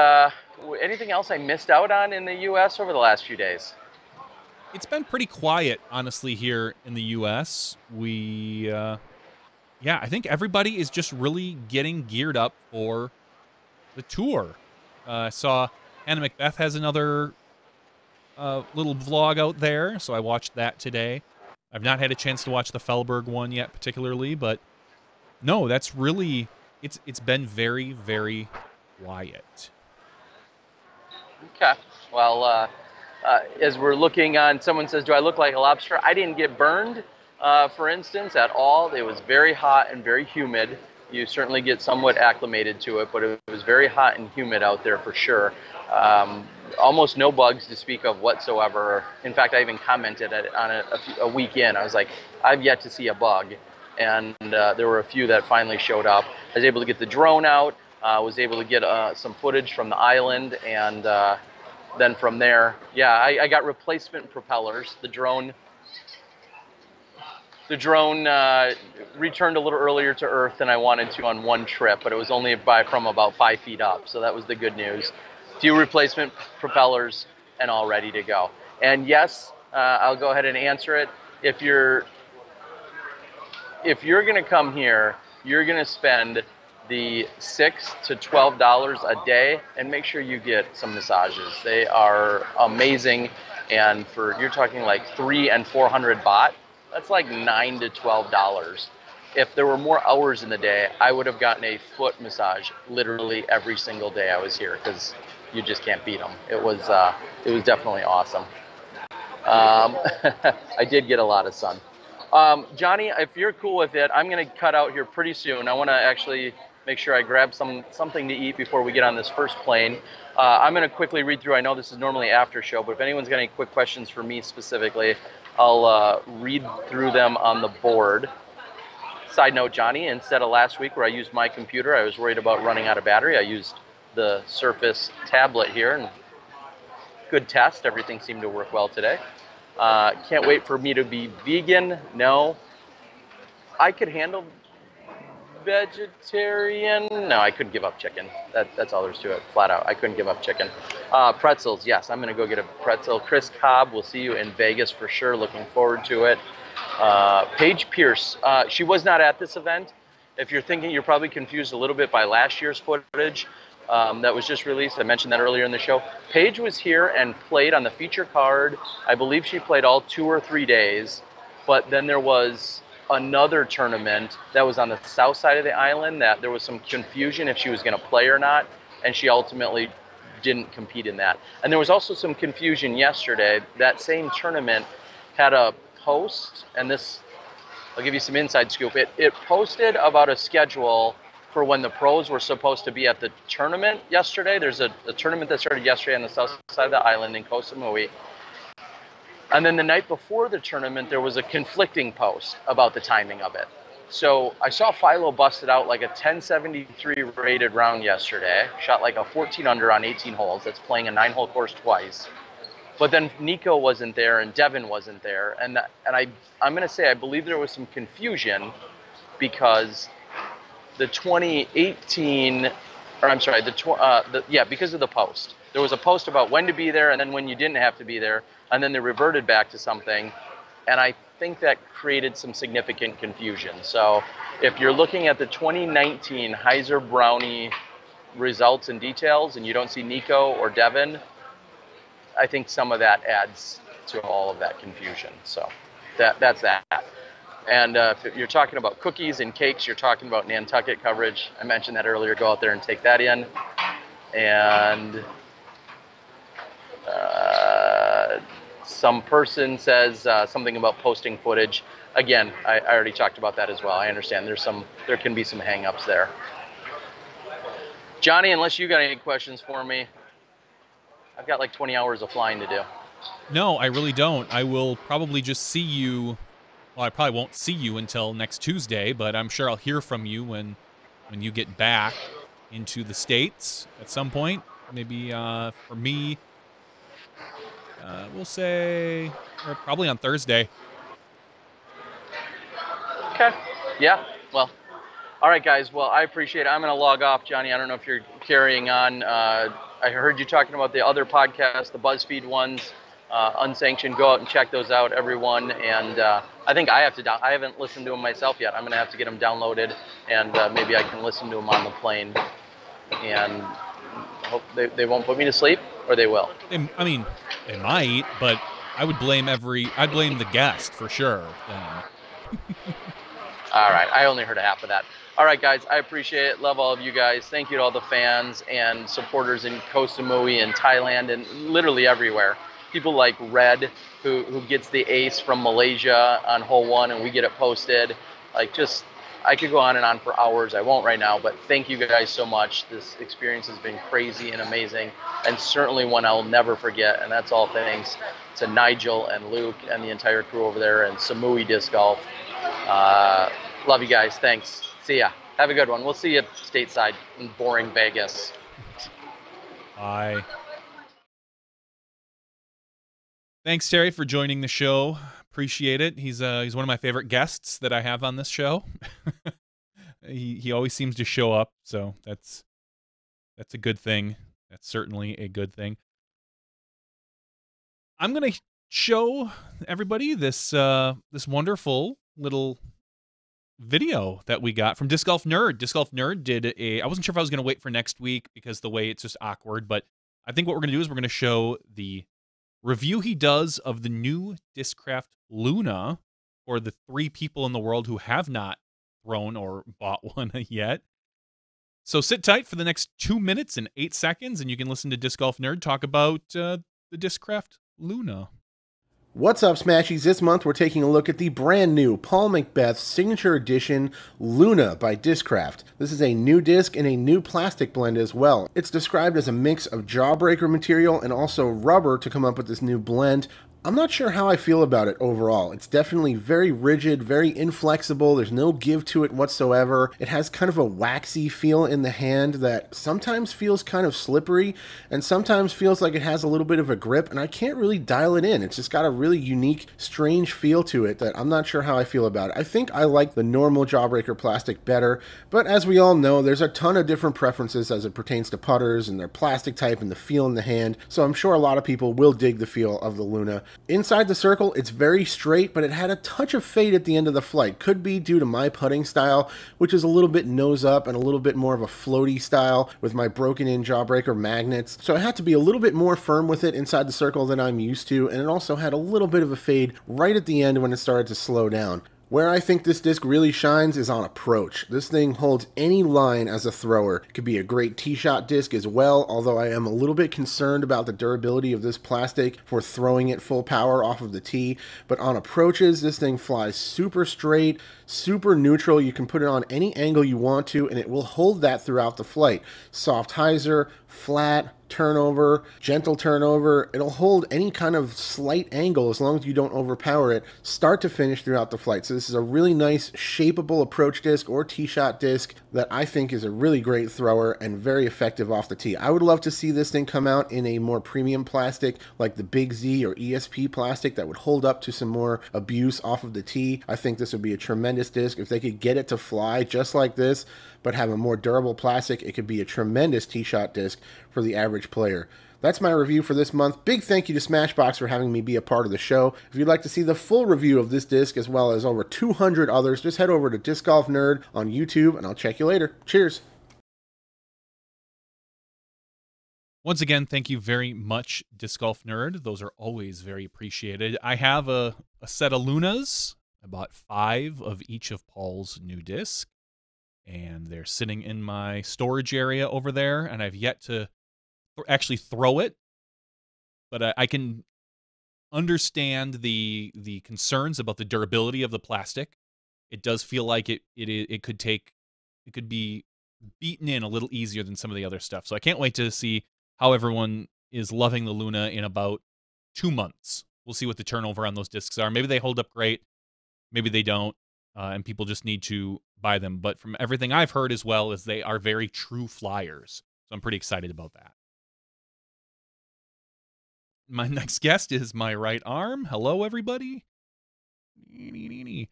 anything else I missed out on in the U.S. over the last few days? It's been pretty quiet, honestly, here in the U.S. I think everybody is just really getting geared up for the tour. I saw Hannah Macbeth has another little vlog out there, so I watched that today. I've not had a chance to watch the Fellberg one yet, particularly, but No, that's really it's been very, very quiet. Okay. Well, as we're looking on, someone says, "Do I look like a lobster?" I didn't get burned, for instance, at all. It was very hot and very humid. You certainly get somewhat acclimated to it, but it was very hot and humid out there for sure. Almost no bugs to speak of whatsoever. In fact, I even commented on a week in. I was like, I've yet to see a bug. And there were a few that finally showed up. I was able to get the drone out, was able to get some footage from the island, and then from there, yeah, I got replacement propellers. The drone returned a little earlier to Earth than I wanted to on one trip, but it was only from about 5 feet up, so that was the good news. Few replacement propellers and all ready to go. And yes, I'll go ahead and answer it. If you're going to come here, you're going to spend the $6 to $12 a day, and make sure you get some massages. They are amazing, and you're talking like 300 and 400 baht. That's like $9 to $12. If there were more hours in the day, I would have gotten a foot massage literally every single day I was here, because you just can't beat them. It was definitely awesome. I did get a lot of sun. Johnny, if you're cool with it, I'm going to cut out here pretty soon. I want to actually make sure I grab something to eat before we get on this first plane. I'm going to quickly read through. I know this is normally after show, but if anyone's got any quick questions for me specifically, I'll read through them on the board. Side note, Johnny, instead of last week where I used my computer, I was worried about running out of battery. I used the Surface tablet here, and good test. Everything seemed to work well today. Can't wait for me to be vegan. No. I could handle vegetarian. No, I couldn't give up chicken. That's all there's to it, flat out. I couldn't give up chicken. Pretzels, yes, I'm going to go get a pretzel. Chris Cobb, we'll see you in Vegas for sure. Looking forward to it. Paige Pierce, she was not at this event. If you're thinking, you're probably confused a little bit by last year's footage that was just released. I mentioned that earlier in the show. Paige was here and played on the feature card. I believe she played all 2 or 3 days, but then there was another tournament that was on the south side of the island that there was some confusion if she was going to play or not, and she ultimately didn't compete in that. And there was also some confusion yesterday. That same tournament had a post, and this, I'll give you some inside scoop. It posted about a schedule for when the pros were supposed to be at the tournament yesterday. There's a tournament that started yesterday on the south side of the island in Koh Samui. And then the night before the tournament, there was a conflicting post about the timing of it. So I saw Philo busted out like a 1073 rated round yesterday, shot like a 14 under on 18 holes. That's playing a 9-hole course twice. But then Nico wasn't there and Devin wasn't there. And I'm going to say I believe there was some confusion because the 2018, or I'm sorry, because of the post. There was a post about when to be there and then when you didn't have to be there, and then they reverted back to something, and I think that created some significant confusion. So if you're looking at the 2019 Heiser Brownie results and details and you don't see Nico or Devin, I think some of that adds to all of that confusion. So that's that. And if you're talking about cookies and cakes, you're talking about Nantucket coverage. I mentioned that earlier. Go out there and take that in. And some person says something about posting footage. Again, I already talked about that as well. I understand there can be some hang-ups there. Johnny, unless you got any questions for me, I've got like 20 hours of flying to do. No, I really don't. I will probably just see you. Well, I probably won't see you until next Tuesday, but I'm sure I'll hear from you when you get back into the States at some point. Maybe for me, we'll say probably on Thursday. Okay. Yeah. Well, all right, guys. Well, I appreciate it. I'm going to log off, Johnny. I don't know if you're carrying on. I heard you talking about the other podcasts, the BuzzFeed ones. Unsanctioned, go out and check those out, everyone. And I think I haven't listened to them myself yet. I'm going to have to get them downloaded, and maybe I can listen to them on the plane. And I hope they won't put me to sleep, or they will. I mean, they might, but I'd blame the guest for sure. All right, I only heard half of that. All right, guys, I appreciate it. Love all of you guys. Thank you to all the fans and supporters in Koh Samui and Thailand and literally everywhere. People like Red, who gets the ace from Malaysia on hole 1 and we get it posted. Like, just, I could go on and on for hours. I won't right now, but thank you guys so much. This experience has been crazy and amazing, and certainly one I'll never forget. And that's all thanks to Nigel and Luke and the entire crew over there and Samui Disc Golf. Love you guys. Thanks. See ya. Have a good one. We'll see you stateside in boring Vegas. Bye. Thanks, Terry, for joining the show. Appreciate it. He's one of my favorite guests that I have on this show. he always seems to show up, so that's a good thing. That's certainly a good thing. I'm gonna show everybody this this wonderful little video that we got from Disc Golf Nerd. Disc Golf Nerd did I wasn't sure if I was going to wait for next week because the way it's just awkward, but I think what we're going to do is we're going to show the review he does of the new Discraft Luna for the 3 people in the world who have not thrown or bought one yet. So sit tight for the next 2 minutes and 8 seconds, and you can listen to Disc Golf Nerd talk about the Discraft Luna. What's up, Smashies? This month we're taking a look at the brand new Paul Macbeth Signature Edition Luna by Discraft. This is a new disc and a new plastic blend as well. It's described as a mix of jawbreaker material and also rubber to come up with this new blend. I'm not sure how I feel about it overall. It's definitely very rigid, very inflexible. There's no give to it whatsoever. It has kind of a waxy feel in the hand that sometimes feels kind of slippery and sometimes feels like it has a little bit of a grip, and I can't really dial it in. It's just got a really unique, strange feel to it that I'm not sure how I feel about it. I think I like the normal jawbreaker plastic better, but as we all know, there's a ton of different preferences as it pertains to putters and their plastic type and the feel in the hand, so I'm sure a lot of people will dig the feel of the Luna. Inside the circle, it's very straight, but it had a touch of fade at the end of the flight. Could be due to my putting style, which is a little bit nose up and a little bit more of a floaty style with my broken in jawbreaker magnets. So I had to be a little bit more firm with it inside the circle than I'm used to, and it also had a little bit of a fade right at the end when it started to slow down. Where I think this disc really shines is on approach. This thing holds any line as a thrower. It could be a great tee shot disc as well, although I am a little bit concerned about the durability of this plastic for throwing it full power off of the tee. But on approaches, this thing flies super straight, super neutral. You can put it on any angle you want to, and it will hold that throughout the flight. Soft hyzer, flat, turnover, gentle turnover. It'll hold any kind of slight angle as long as you don't overpower it, start to finish throughout the flight. So this is a really nice shapeable approach disc or tee shot disc that I think is a really great thrower and very effective off the tee. I would love to see this thing come out in a more premium plastic like the Big Z or ESP plastic that would hold up to some more abuse off of the tee. I think this would be a tremendous disc. If they could get it to fly just like this, but have a more durable plastic, it could be a tremendous tee shot disc for the average player. That's my review for this month. Big thank you to Smashbox for having me be a part of the show. If you'd like to see the full review of this disc as well as over 200 others, just head over to Disc Golf Nerd on YouTube and I'll check you later. Cheers. Once again, thank you very much, Disc Golf Nerd. Those are always very appreciated. I have a set of Lunas. I bought 5 of each of Paul's new discs, and they're sitting in my storage area over there, and I've yet to actually throw it, but I can understand the concerns about the durability of the plastic. It does feel like it could be beaten in a little easier than some of the other stuff. So I can't wait to see how everyone is loving the Luna in about 2 months. We'll see what the turnover on those discs are. Maybe they hold up great, maybe they don't, and people just need to buy them. But from everything I've heard as well, is they are very true flyers. So I'm pretty excited about that. My next guest is my right arm. Hello, everybody. The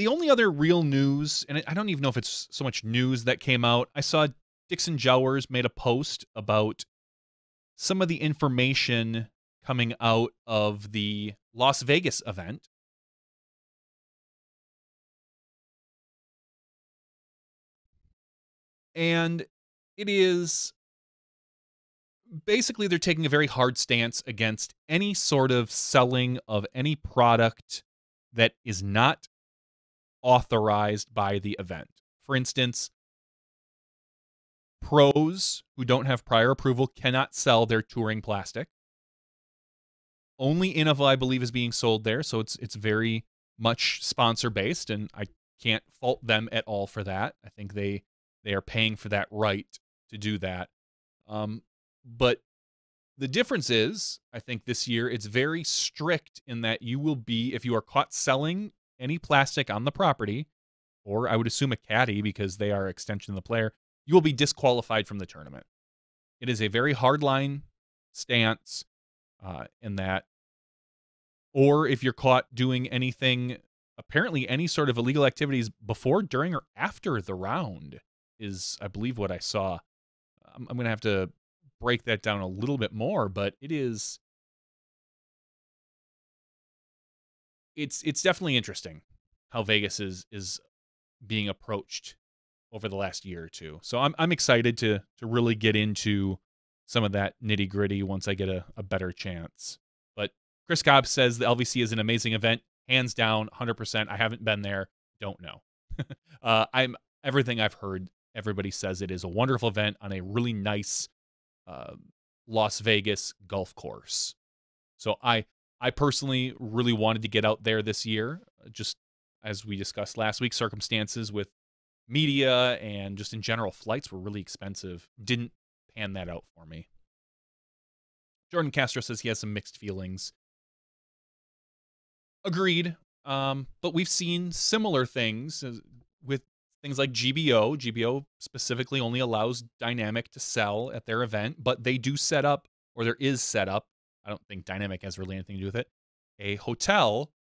only other real news, and I don't even know if it's so much news that came out, I saw Dixon Jowers made a post about some of the information coming out of the Las Vegas event. And it is basically they're taking a very hard stance against any sort of selling of any product that is not authorized by the event. For instance, pros who don't have prior approval cannot sell their touring plastic. Only Innova, I believe, is being sold there, so it's very much sponsor-based, and I can't fault them at all for that. I think they are paying for that right to do that. But the difference is, I think this year, it's very strict in that you will be, if you are caught selling any plastic on the property, or I would assume a caddy because they are extension of the player, you will be disqualified from the tournament. It is a very hardline stance in that. Or if you're caught doing anything, apparently any sort of illegal activities before, during, or after the round is, I believe, what I saw. I'm going to have to break that down a little bit more, but it's definitely interesting how Vegas is being approached over the last year or two. So I'm excited to really get into some of that nitty gritty once I get a better chance. But Chris Cobb says the LVC is an amazing event, hands down, 100%. I haven't been there, don't know. Everything I've heard, everybody says it is a wonderful event on a really nice Las Vegas golf course. So I personally really wanted to get out there this year, just as we discussed last week. Circumstances with media and just in general flights were really expensive. Didn't pan that out for me. Jordan Castro says he has some mixed feelings. Agreed. But we've seen similar things with things like GBO. GBO specifically only allows Dynamic to sell at their event, but they do set up, or there is set up, I don't think Dynamic has really anything to do with it, a hotel,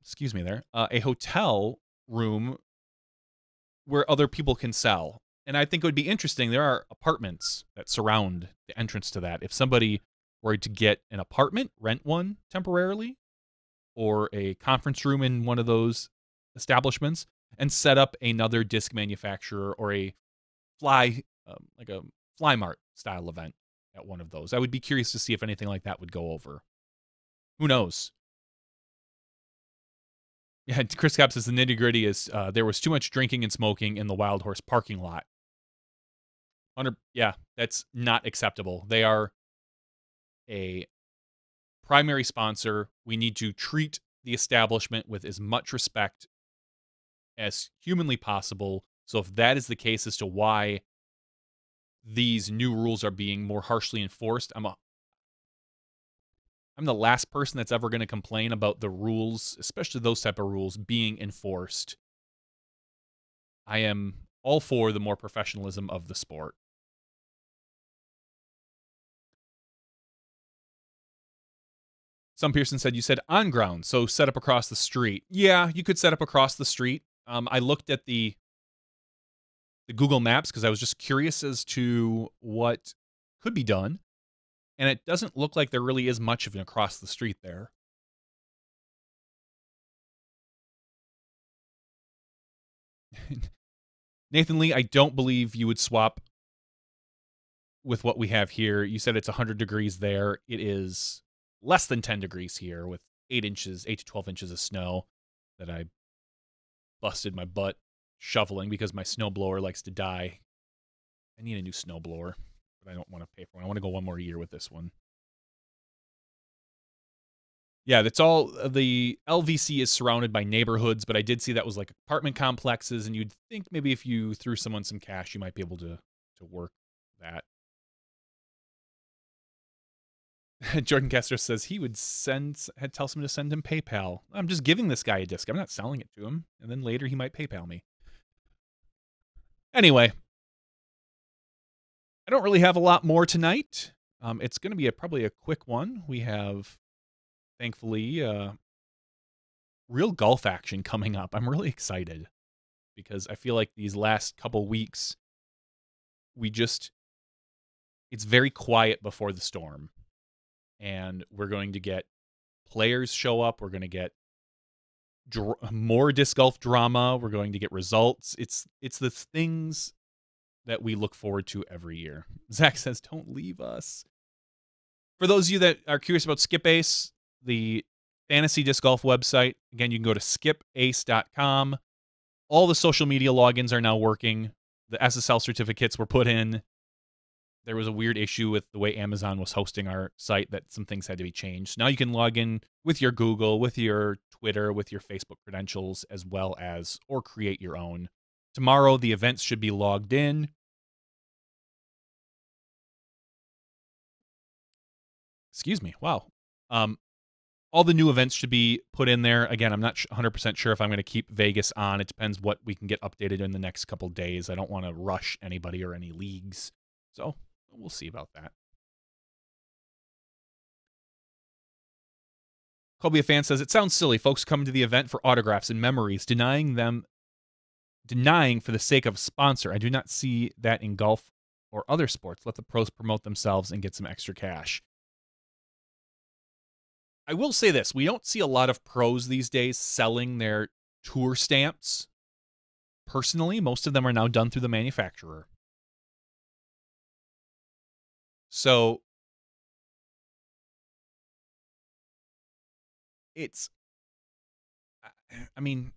excuse me there, a hotel room where other people can sell. And I think it would be interesting. There are apartments that surround the entrance to that. If somebody were to get an apartment, rent one temporarily, or a conference room in one of those establishments, and set up another disc manufacturer or a like a Fly Mart style event at one of those. I would be curious to see if anything like that would go over. Who knows? Yeah, Chris Cobb says the nitty gritty is there was too much drinking and smoking in the Wild Horse parking lot. Yeah, that's not acceptable. They are a primary sponsor. We need to treat the establishment with as much respect as humanly possible. So if that is the case as to why these new rules are being more harshly enforced, I'm the last person that's ever going to complain about the rules, especially those type of rules, being enforced. I am all for the more professionalism of the sport. Some Pearson said you said on ground, so set up across the street. Yeah, you could set up across the street. I looked at the Google Maps because I was just curious as to what could be done. And it doesn't look like there really is much of an across the street there. Nathan Lee, I don't believe you would swap with what we have here. You said it's 100 degrees there. It is less than 10 degrees here with 8 to 12 inches of snow that I busted my butt shoveling because my snowblower likes to die. I need a new snowblower, but I don't want to pay for one. I want to go one more year with this one. Yeah, that's all. The LVC is surrounded by neighborhoods, but I did see that was like apartment complexes, and you'd think maybe if you threw someone some cash, you might be able to work that. Jordan Kester says he would tell someone to send him PayPal. I'm just giving this guy a disc. I'm not selling it to him, and then later he might PayPal me. Anyway, I don't really have a lot more tonight. It's going to be probably a quick one. We have, thankfully, real golf action coming up. I'm really excited because I feel like these last couple weeks, it's very quiet before the storm. And we're going to get players show up. We're going to get more disc golf drama. We're going to get results. It's the things that we look forward to every year. Zach says, don't leave us. For those of you that are curious about Skip Ace, the fantasy disc golf website. Again, you can go to skipace.com. All the social media logins are now working. The SSL certificates were put in. There was a weird issue with the way Amazon was hosting our site that some things had to be changed. Now you can log in with your Google, with your Twitter, with your Facebook credentials, as well as, or create your own. Tomorrow, the events should be logged in. Excuse me. Wow. All the new events should be put in there. Again, I'm not 100% sure if I'm going to keep Vegas on. It depends what we can get updated in the next couple days. I don't want to rush anybody or any leagues. So we'll see about that. Colby a fan says, it sounds silly. Folks come to the event for autographs and memories, denying for the sake of a sponsor. I do not see that in golf or other sports. Let the pros promote themselves and get some extra cash. I will say this. We don't see a lot of pros these days selling their tour stamps. Personally, most of them are now done through the manufacturer. So I mean,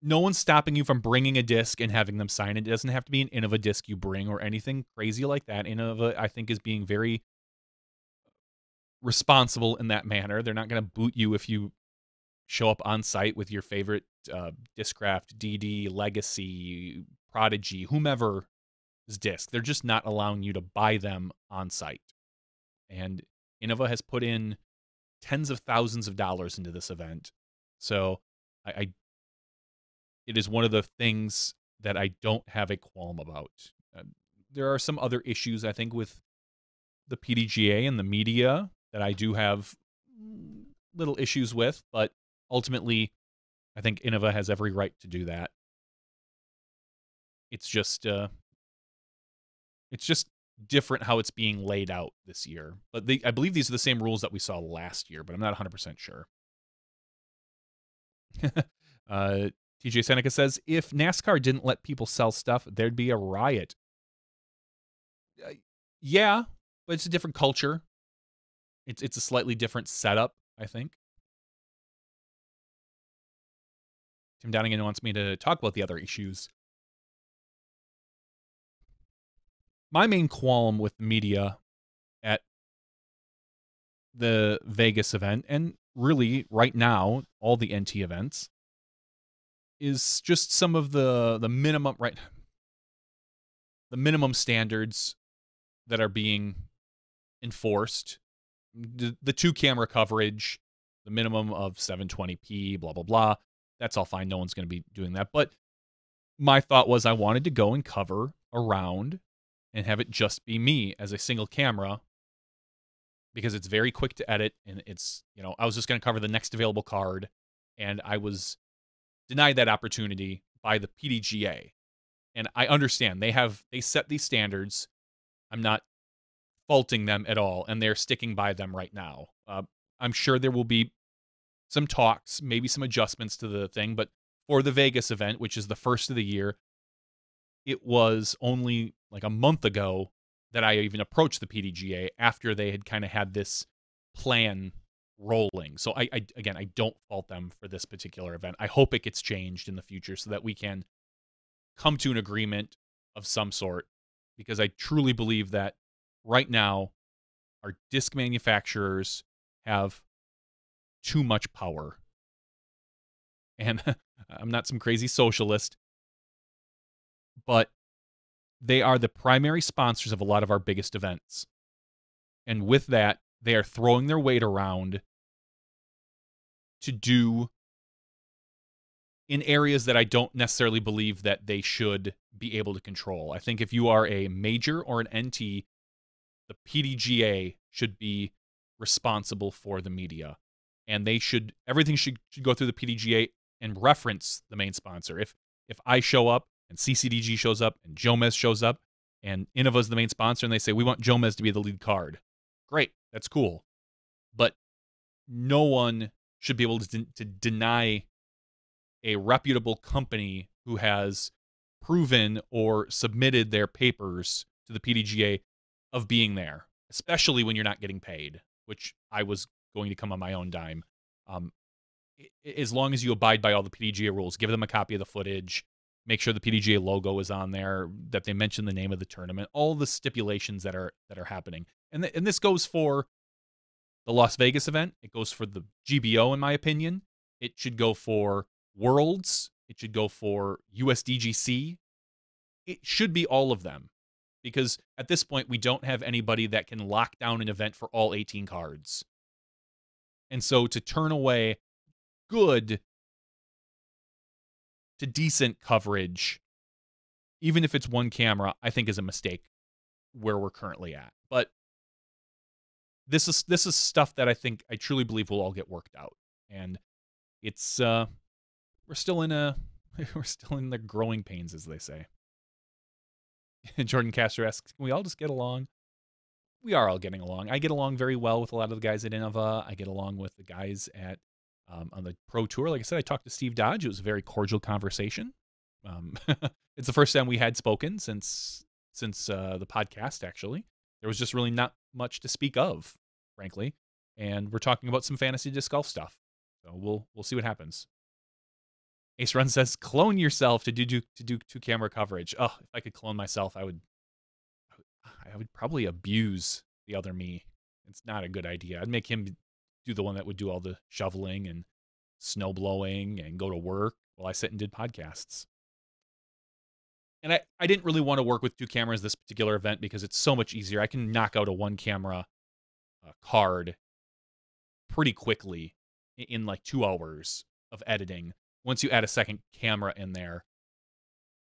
no one's stopping you from bringing a disc and having them sign it. It doesn't have to be an Innova disc you bring or anything crazy like that. Innova, I think, is being very responsible in that manner. They're not going to boot you if you show up on site with your favorite Discraft, DD, Legacy, Prodigy, whomever's disc. They're just not allowing you to buy them on site. And Innova has put in tens of thousands of dollars into this event. So it is one of the things that I don't have a qualm about. There are some other issues, I think, with the PDGA and the media that I do have little issues with, but ultimately, I think Innova has every right to do that. It's just different how it's being laid out this year. But I believe these are the same rules that we saw last year, but I'm not 100% sure. TJ Seneca says, if NASCAR didn't let people sell stuff, there'd be a riot. Yeah, but it's a different culture. It's a slightly different setup, I think. Tim Downingen wants me to talk about the other issues. My main qualm with the media at the Vegas event, and really right now, all the NT events, is just some of the minimum standards that are being enforced. The 2-camera coverage, the minimum of 720p, blah, blah, blah. That's all fine. No one's going to be doing that. But my thought was I wanted to go and cover around and have it just be me as a single camera because it's very quick to edit. And it's, I was just going to cover the next available card. And I was denied that opportunity by the PDGA. And I understand they set these standards. I'm not faulting them at all, and they're sticking by them right now. I'm sure there will be some talks, maybe some adjustments to the thing, but for the Vegas event, which is the first of the year, it was only like a month ago that I even approached the PDGA after they had kind of had this plan rolling. So I don't fault them for this particular event. I hope it gets changed in the future so that we can come to an agreement of some sort, because I truly believe that right now our disc manufacturers have too much power. And I'm not some crazy socialist, but they are the primary sponsors of a lot of our biggest events. And with that, they are throwing their weight around to do in areas that I don't necessarily believe that they should be able to control. I think if you are a major or an NT, the PDGA should be responsible for the media. And everything should go through the PDGA and reference the main sponsor. If I show up and CCDG shows up and Jomez shows up and Innova's the main sponsor and they say, we want Jomez to be the lead card. Great, that's cool. But no one should be able to deny a reputable company who has proven or submitted their papers to the PDGA of being there, especially when you're not getting paid, which I was going to come on my own dime. As long as you abide by all the PDGA rules, give them a copy of the footage, make sure the PDGA logo is on there, that they mention the name of the tournament, all the stipulations that are happening. And this goes for the Las Vegas event. It goes for the GBO, in my opinion. It should go for Worlds. It should go for USDGC. It should be all of them, because at this point, we don't have anybody that can lock down an event for all 18 cards. And so to turn away good to decent coverage, even if it's one camera, I think is a mistake where we're currently at. But this is stuff that I truly believe will all get worked out. And it's we're still in the growing pains, as they say. Jordan Castro asks, can we all just get along? We are all getting along. I get along very well with a lot of the guys at Innova. I get along with the guys at on the Pro Tour. Like I said, I talked to Steve Dodge. It was a very cordial conversation. It's the first time we had spoken since the podcast, actually. There was just really not much to speak of, frankly. And we're talking about some fantasy disc golf stuff. So we'll see what happens. Ace Run says, clone yourself to do two-camera coverage. Oh, if I could clone myself, I would probably abuse the other me. It's not a good idea. I'd make him do the one that would do all the shoveling and snow blowing and go to work while I sit and did podcasts. And I didn't really want to work with two cameras this particular event because it's so much easier. I can knock out a one-camera card pretty quickly in like 2 hours of editing. Once you add a second camera in there,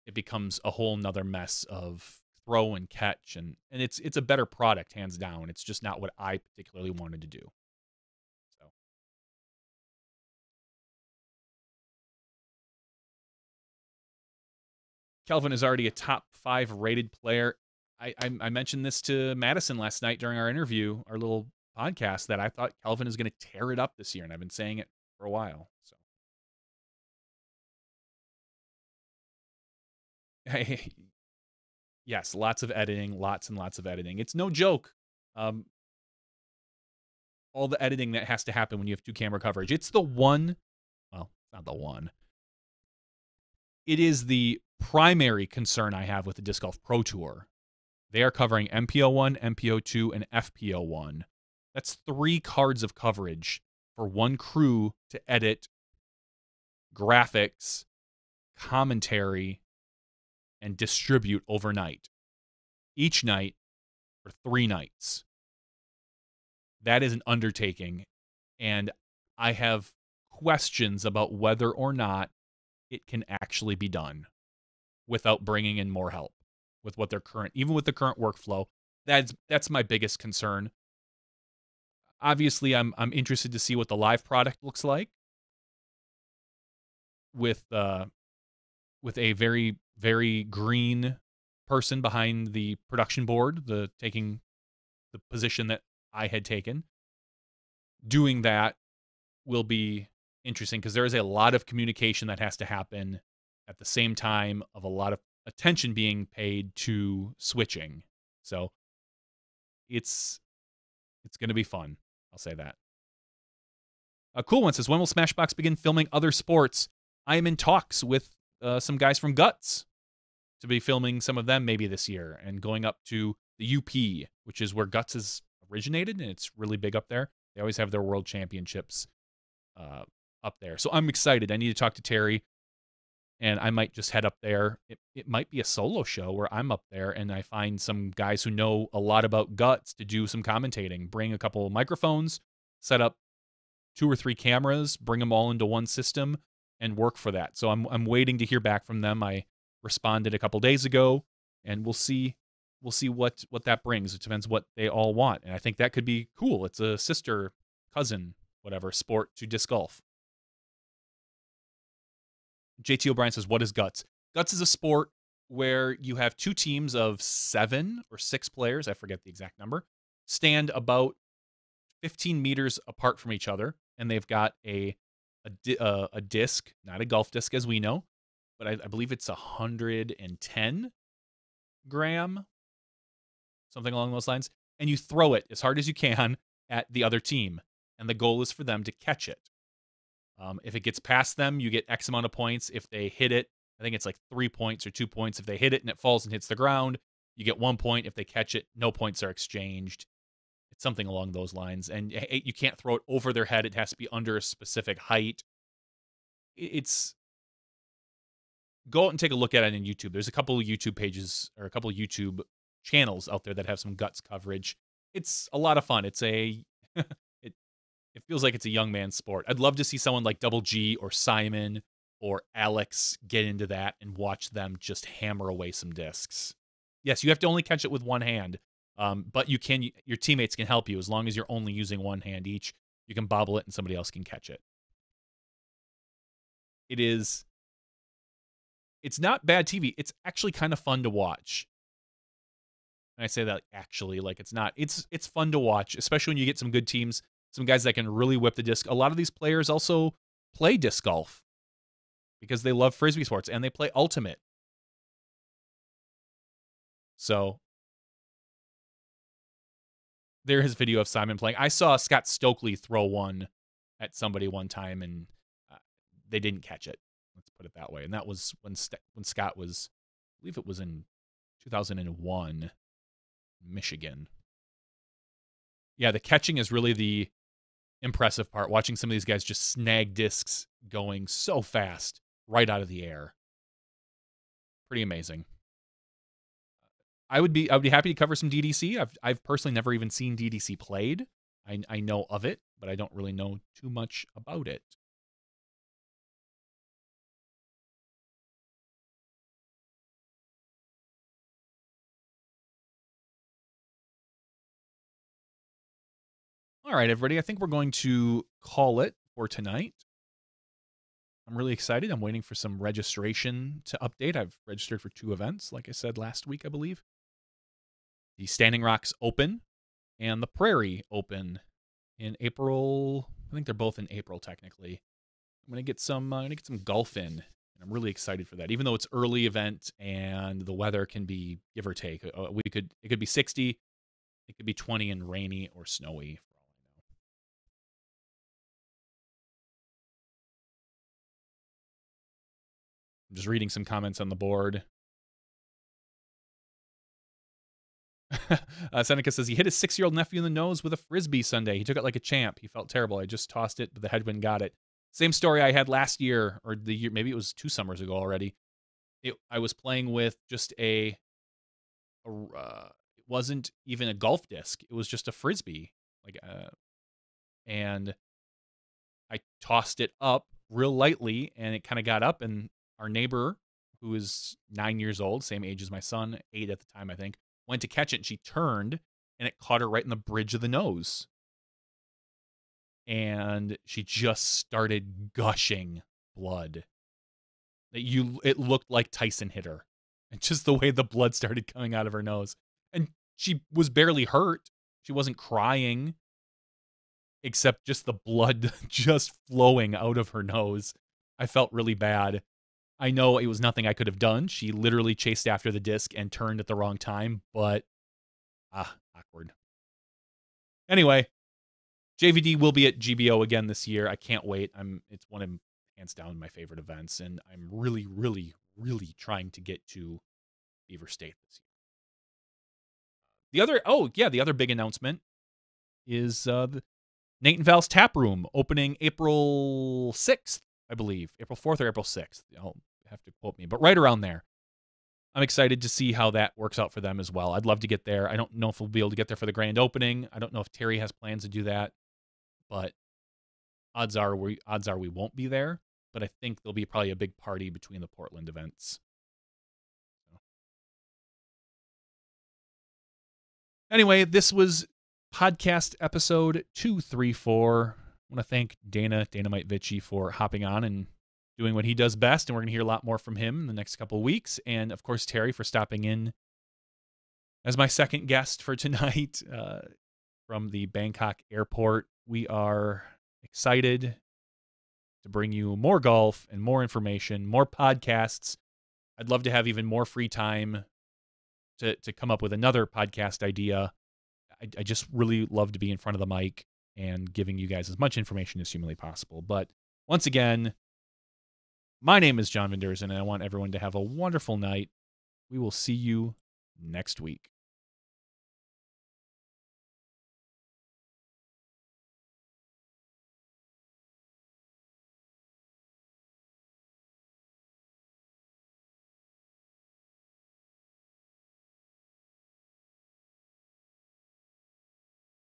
it becomes a whole nother mess of throw and catch, and it's a better product, hands down. It's just not what I particularly wanted to do. So Kelvin is already a top 5 rated player. I mentioned this to Madison last night during our interview, our little podcast, that I thought Kelvin is going to tear it up this year, and I've been saying it for a while. So yes, lots of editing, lots and lots of editing. It's no joke. All the editing that has to happen when you have two-camera coverage. It's the one, well, not the one. It is the primary concern I have with the Disc Golf Pro Tour. They are covering MPO1, MPO2, and FPO1. That's 3 cards of coverage for one crew to edit graphics, commentary, and distribute overnight. Each night for 3 nights. That is an undertaking, and I have questions about whether or not it can actually be done without bringing in more help with what their even with the current workflow. That's my biggest concern. Obviously, I'm interested to see what the live product looks like with a very, very green person behind the production board, taking the position that I had taken. Doing that will be interesting because there is a lot of communication that has to happen at the same time, of a lot of attention being paid to switching. So it's going to be fun. I'll say that. A cool one says, when will Smashbox begin filming other sports? I am in talks with some guys from Guts to be filming some of them maybe this year, and going up to the UP, which is where Guts is originated, and it's really big up there. They always have their world championships up there. So I'm excited. I need to talk to Terry, and I might just head up there. It might be a solo show where I'm up there and I find some guys who know a lot about Guts to do some commentating, bring a couple of microphones, set up 2 or 3 cameras, bring them all into one system, and work for that. So I'm waiting to hear back from them. I responded a couple days ago, and we'll see what that brings. It depends what they all want, and I think that could be cool. It's a sister, cousin, whatever sport to disc golf. JT O'Brien says, what is Guts? Guts is a sport where you have 2 teams of 7 or 6 players, I forget the exact number, stand about 15 meters apart from each other, and they've got a disc, not a golf disc as we know, but I believe it's 110 gram, something along those lines, and you throw it as hard as you can at the other team. and the goal is for them to catch it. If it gets past them, you get X amount of points. If they hit it, I think it's like 3 points or 2 points. If they hit it and it falls and hits the ground, you get 1 point. If they catch it, no points are exchanged. It's something along those lines. And you can't throw it over their head. It has to be under a specific height. It's... Go out and take a look at it on YouTube. There's a couple of YouTube pages or a couple of YouTube channels out there that have some guts coverage. It's a lot of fun. It's a... It feels like it's a young man's sport. I'd love to see someone like Double G or Simon or Alex get into that and watch them just hammer away some discs. Yes, you have to only catch it with one hand, but your teammates can help you as long as you're only using one hand each. You can bobble it and somebody else can catch it. It's not bad TV. It's actually kind of fun to watch. And I say that actually, like it's not. It's fun to watch, especially when you get some good teams. Some guys that can really whip the disc. A lot of these players also play disc golf because they love frisbee sports and they play ultimate. So there is video of Simon playing. I saw Scott Stokely throw one at somebody one time and they didn't catch it. Let's put it that way. And that was when Scott was, I believe it was in 2001, Michigan. Yeah, the catching is really the impressive part. Watching some of these guys just snag discs going so fast right out of the air. Pretty amazing. I would be happy to cover some DDC. I've personally never even seen DDC played. I know of it, but I don't really know too much about it. All right, everybody, I think we're going to call it for tonight. I'm really excited. I'm waiting for some registration to update. I've registered for 2 events, like I said last week, I believe. The Standing Rocks Open and the Prairie Open in April. I think they're both in April, technically. I'm gonna get some golf in, and I'm really excited for that. Even though it's early event and the weather can be give or take. It could be 60, it could be 20 and rainy or snowy. I'm just reading some comments on the board. Seneca says he hit his 6-year-old nephew in the nose with a frisbee Sunday. He took it like a champ. He felt terrible. I just tossed it, but the headwind got it. Same story I had last year, or the year, maybe it was 2 summers ago already. I was playing with just it wasn't even a golf disc. It was just a frisbee, and I tossed it up real lightly, and it kind of got up, and our neighbor, who is 9 years old, same age as my son, 8 at the time, I think, went to catch it, and she turned, and it caught her right in the bridge of the nose. And she just started gushing blood. It looked like Tyson hit her. And just the way the blood started coming out of her nose. And she was barely hurt. She wasn't crying. Except just the blood just flowing out of her nose. I felt really bad. I know it was nothing I could have done. She literally chased after the disc and turned at the wrong time, but awkward. Anyway, JVD will be at GBO again this year. I can't wait. It's one of, hands down, my favorite events, and I'm really, really, really trying to get to Beaver State this year. The other big announcement is the Nate and Val's Tap Room opening April 6th, I believe. April 4th or April 6th. I'll have to quote me, but right around there. I'm excited to see how that works out for them as well. I'd love to get there. I don't know if we'll be able to get there for the grand opening. I don't know if Terry has plans to do that, but odds are we won't be there. But I think there'll be probably a big party between the Portland events. Anyway, this was podcast episode 234. I want to thank Dynamite Vici, for hopping on and doing what he does best, and we're going to hear a lot more from him in the next couple of weeks. And, of course, Terry for stopping in as my second guest for tonight from the Bangkok airport. We are excited to bring you more golf and more information, more podcasts. I'd love to have even more free time to come up with another podcast idea. I just really love to be in front of the mic and giving you guys as much information as humanly possible. But once again, my name is John Van Derzen, and I want everyone to have a wonderful night. We will see you next week.